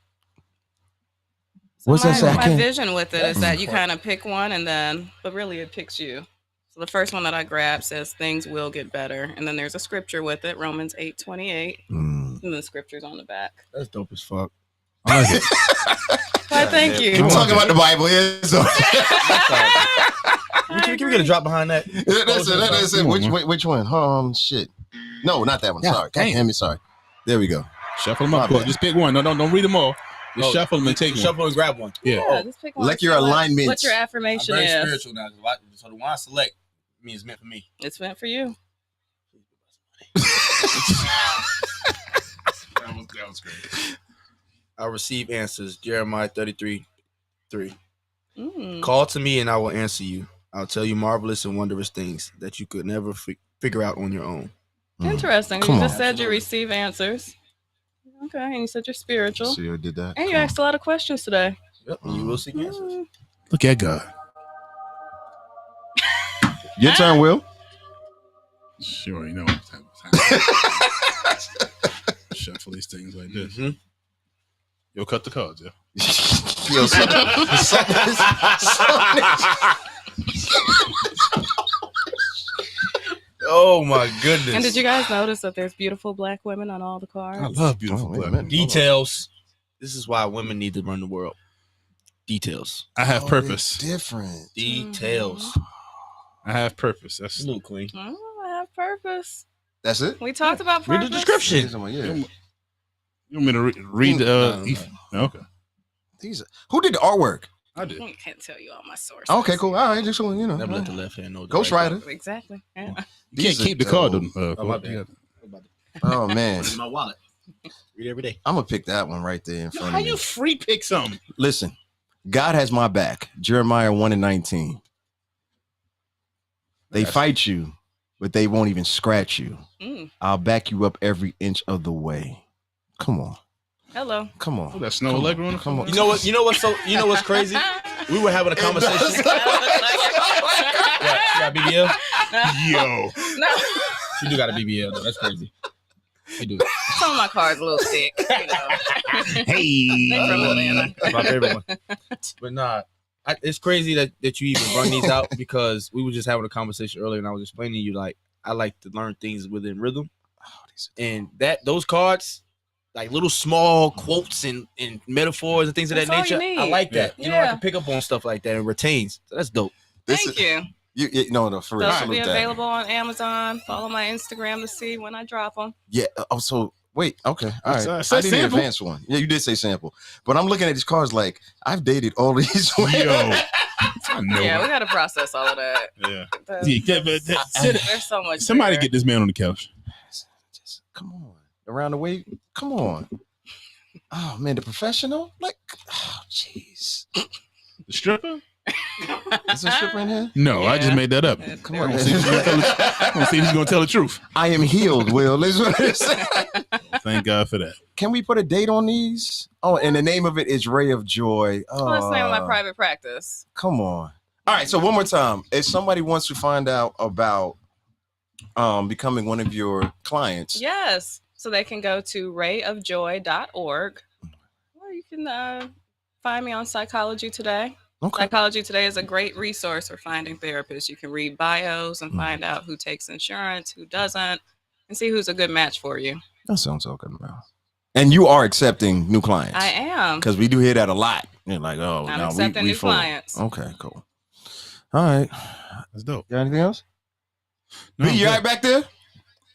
S4: So
S1: What's that say? I
S4: my
S1: can't-
S4: vision with it is that you kind of pick one but really it picks you. So the first one that I grabbed says things will get better. And then there's a scripture with it, Romans 8:28.
S1: Mm.
S4: And the scripture's on the back.
S3: That's dope as fuck.
S2: I like it.
S4: Why, thank you.
S1: Keep talking about the Bible here. So.
S3: Can we get a drop behind that?
S1: That's it. Which one? Shit. No, not that one.
S2: Yeah,
S1: Sorry.
S2: damn.
S1: Damn it. Sorry. There we go.
S2: Shuffle them up.
S1: My bad.
S2: Just pick one. No, don't read them all. Just
S3: Oh,
S2: shuffle them and take one.
S3: Shuffle and grab one.
S2: Yeah.
S4: Yeah, just pick one.
S1: Like your
S4: So
S1: alignment.
S4: What your
S3: I'm
S4: affirmation
S3: very
S4: is.
S3: spiritual now. So the one I select means meant for me.
S4: It's meant for you.
S2: That was great.
S3: I receive answers. Jeremiah 33:3. Call to me and I will answer you. I'll tell you marvelous and wondrous things that you could never figure out on your own.
S4: Interesting.
S1: Come
S4: you
S1: on.
S4: just said you receive answers. Okay, and you said you're spiritual.
S1: See, I did that.
S4: And you asked a lot of questions today.
S3: Yep, and you will seek answers.
S2: Look at God.
S1: Your turn, Will.
S2: Sure, you know what time. Shuffle these things like this.
S3: Mm-hmm.
S2: Yo, cut the cards, yo.
S1: Yo,
S3: Oh my goodness!
S4: And did you guys notice that there's beautiful black women on all the cards?
S2: I love beautiful black women.
S3: Details? This is why women need to run the world. Details.
S2: I have purpose.
S1: Different.
S3: Details.
S2: I have purpose. That's
S3: Salute, Queen.
S4: Oh, I have purpose.
S1: That's it.
S4: We talked about
S3: Read
S4: purpose.
S3: the description.
S1: Yeah.
S2: You want me to read the?
S3: No.
S2: Okay,
S1: Who did the artwork?
S2: I did.
S4: I can't tell you all my sources.
S1: Okay, cool. All right, just so you know.
S3: Never let the left hand know. the
S1: Ghost
S3: right
S1: Rider.
S4: Exactly. Yeah.
S2: You can't
S1: These are
S2: keep the card.
S1: dope.
S3: Oh, my bad.
S1: Oh man,
S3: In my wallet. Read every day.
S1: I'm gonna pick that one right there in front
S2: How
S1: of me.
S2: you free pick something?
S1: Listen, God has my back. Jeremiah 1:19. They fight you, but they won't even scratch you.
S4: Mm.
S1: I'll back you up every inch of the way. Come on.
S4: Hello.
S1: Come
S2: Oh,
S1: on.
S2: that's Snow
S1: Come on.
S2: Allegra on the
S1: Come on.
S3: You know what? You know what's crazy? We were having a conversation. Yeah, you got BBL?
S2: Yo,
S4: No.
S3: You do got a BBL though. That's crazy. You do.
S4: Some of my cards a little thick. You know.
S2: hey,
S4: They from Atlanta.
S3: That's my favorite one. But nah, it's crazy that you even bring these out because we were just having a conversation earlier and I was explaining to you like I like to learn things within rhythm. And those cards, like little small quotes and metaphors and things of
S4: That's
S3: that
S4: all you
S3: nature.
S4: need.
S3: I like that. You know, I
S4: Yeah.
S3: can pick up on stuff like that and retains. So that's dope.
S4: Thank you.
S1: No, for real.
S4: Those will be
S1: Salute that.
S4: available on Amazon. Follow my Instagram to see when I drop them.
S1: Yeah. Oh, so wait. Okay. All right.
S2: It's
S1: I didn't
S2: sample.
S1: advance one. Yeah, you did say sample, but I'm looking at these cards like I've dated all these women.
S2: yo, I know.
S4: Yeah, we got to process all of that.
S2: Yeah.
S4: There's so much.
S2: Somebody
S4: there.
S2: get this man on the couch.
S1: Just come on. Around the way. Come on. Oh man, the professional? Like, oh jeez.
S2: The stripper?
S1: Is there a stripper in here?
S2: No, I just
S4: Yeah.
S2: made that up.
S1: Come on.
S2: I'm gonna see if he's gonna tell the truth.
S1: I am healed, Will. That's what it said.
S2: Thank God for that.
S1: Can we put a date on these? Oh, and the name of it is Ray of Joy. Oh,
S4: Well, that's the name of my private practice.
S1: come on. All right, so one more time. If somebody wants to find out about becoming one of your clients,
S4: Yes. So they can go to rayofjoy.org or you can find me on Psychology Today.
S1: okay.
S4: Psychology Today is a great resource for finding therapists. You can read bios and find out who takes insurance, who doesn't, and see who's a good match for you.
S1: That sounds so good, man. And you are accepting new clients.
S4: I am.
S1: Because we do hear that a lot. You're like, oh,
S4: I'm
S1: no,
S4: accepting
S1: we
S4: new
S1: full.
S4: clients.
S1: Okay, cool. All right.
S2: That's dope.
S1: Got anything else?
S2: No,
S1: B, you
S2: I'm
S1: all right
S2: good.
S1: back there?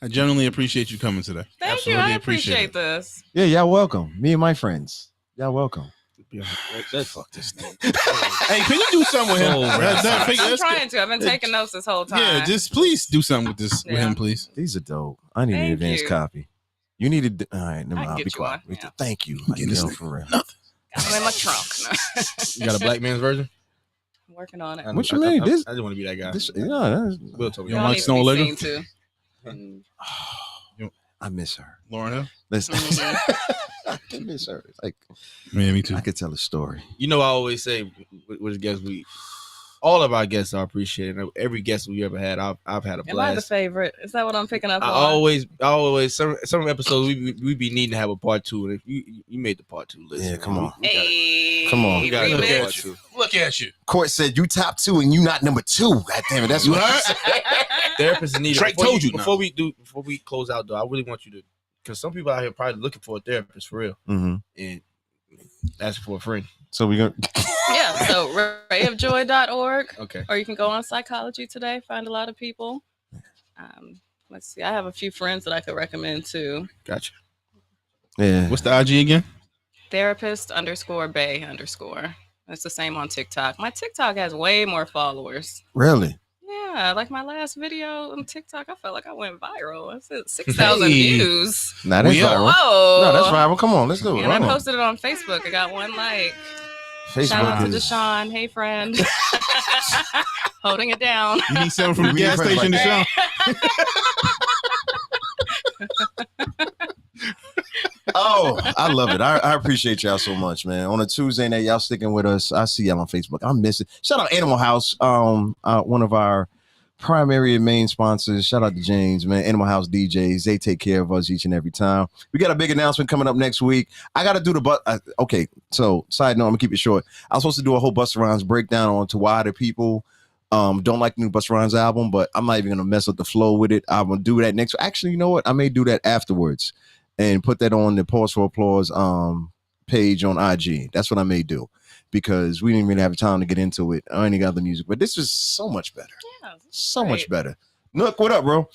S2: I genuinely appreciate you coming today.
S4: Thank
S2: Absolutely
S4: you. I appreciate
S2: it.
S4: this.
S1: Yeah, y'all welcome. Me and my friends. Y'all welcome.
S3: Fuck this thing.
S2: Hey, can you do something with him?
S3: Oh,
S4: I'm trying to. I've been taking notes this whole time.
S2: Yeah, just please do something with this with
S4: Yeah.
S2: him, please.
S1: These are dope. I need an
S4: Thank
S1: advanced
S4: you.
S1: copy. You needed. All right, never
S4: I
S1: mind.
S4: can
S1: I'll
S4: get
S1: be
S4: you
S1: quiet.
S4: one, yeah.
S1: Thank you.
S2: Get this
S1: Yo,
S2: nigga
S1: for real.
S2: nothing.
S4: Got them in my trunk. No.
S3: You got a black man's version?
S4: I'm working on it.
S3: I-
S1: What you
S3: I-
S1: mean?
S3: I
S1: This-
S3: just want to be that guy.
S1: This, that's,
S3: Will told me.
S2: You
S4: Y'all
S2: like
S4: need to
S2: Snow
S4: be
S2: Allegra?
S4: seen too.
S1: I miss her.
S2: Lauren Hill?
S1: Listen,
S4: Mhm.
S1: I miss her. Like
S2: Man, me too.
S1: I could tell a story.
S3: You know, I always say with guests, all of our guests are appreciated. Every guest we ever had, I've had a
S4: Am I the
S3: blast.
S4: favorite? Is that what I'm picking up
S3: I
S4: on?
S3: always some episodes we be needing to have a part two, and if you made the part two list,
S1: Yeah, come on.
S4: Hey,
S1: Come on.
S3: we got to look
S4: remix.
S3: at you.
S2: Look at you.
S1: Court said you top 2 and you not number 2. God damn it, that's
S2: You
S1: what.
S2: heard?
S3: Therapists in need.
S2: Drake told you
S3: before we close out though. I really want you to, because some people out here probably looking for a therapist for real
S1: Mm-hmm.
S3: and asking for a friend.
S1: So we gonna.
S4: Yeah, so rayofjoy.org,
S3: Okay.
S4: or you can go on Psychology Today, find a lot of people. Let's see, I have a few friends that I could recommend too.
S3: Gotcha.
S1: Yeah.
S2: What's the IG again?
S4: Therapist_Bay_. It's the same on TikTok. My TikTok has way more followers.
S1: Really?
S4: Yeah, like my last video on TikTok, I felt like I went viral. It's at 6,000
S2: Hey.
S4: views.
S1: Nah, that's
S2: We are.
S1: viral.
S4: Whoa.
S1: No, that's viral. Come on, let's do it.
S4: And I
S1: Hold on.
S4: posted it on Facebook. I got 1 like. Shout out to
S1: is
S4: Deshaun. Hey, friend. Holding it down.
S2: You need something from the gas station, Deshaun?
S1: Oh, I love it. I appreciate y'all so much, man. On a Tuesday night, y'all sticking with us. I see y'all on Facebook. I miss it. Shout out Animal House, one of our primary and main sponsors. Shout out to James, man. Animal House DJs. They take care of us each and every time. We got a big announcement coming up next week. I got to do the okay. So side note, I'm gonna keep it short. I was supposed to do a whole Busta Rhymes breakdown on to why the people don't like the new Busta Rhymes album, but I'm not even gonna mess up the flow with it. I'm gonna do that next. Actually, you know what? I may do that afterwards and put that on the Pause for Applause page on IG. That's what I may do because we didn't really have time to get into it. I only got the music, but this is so much better.
S4: Yeah,
S1: So much better. Nook, what up, bro?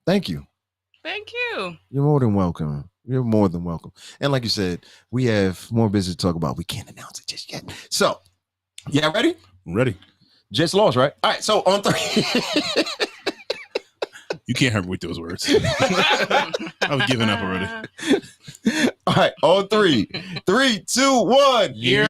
S1: Thank you.
S4: Thank you.
S1: You're more than welcome. You're more than welcome. And like you said, we have more business to talk about. We can't announce it just yet. So, yeah, ready?
S2: Ready.
S1: Just lost, right? All right, so on 3.
S2: You can't hurt me with those words. I've given up already.
S1: All right, on 3. 3, 2, 1.
S2: Here.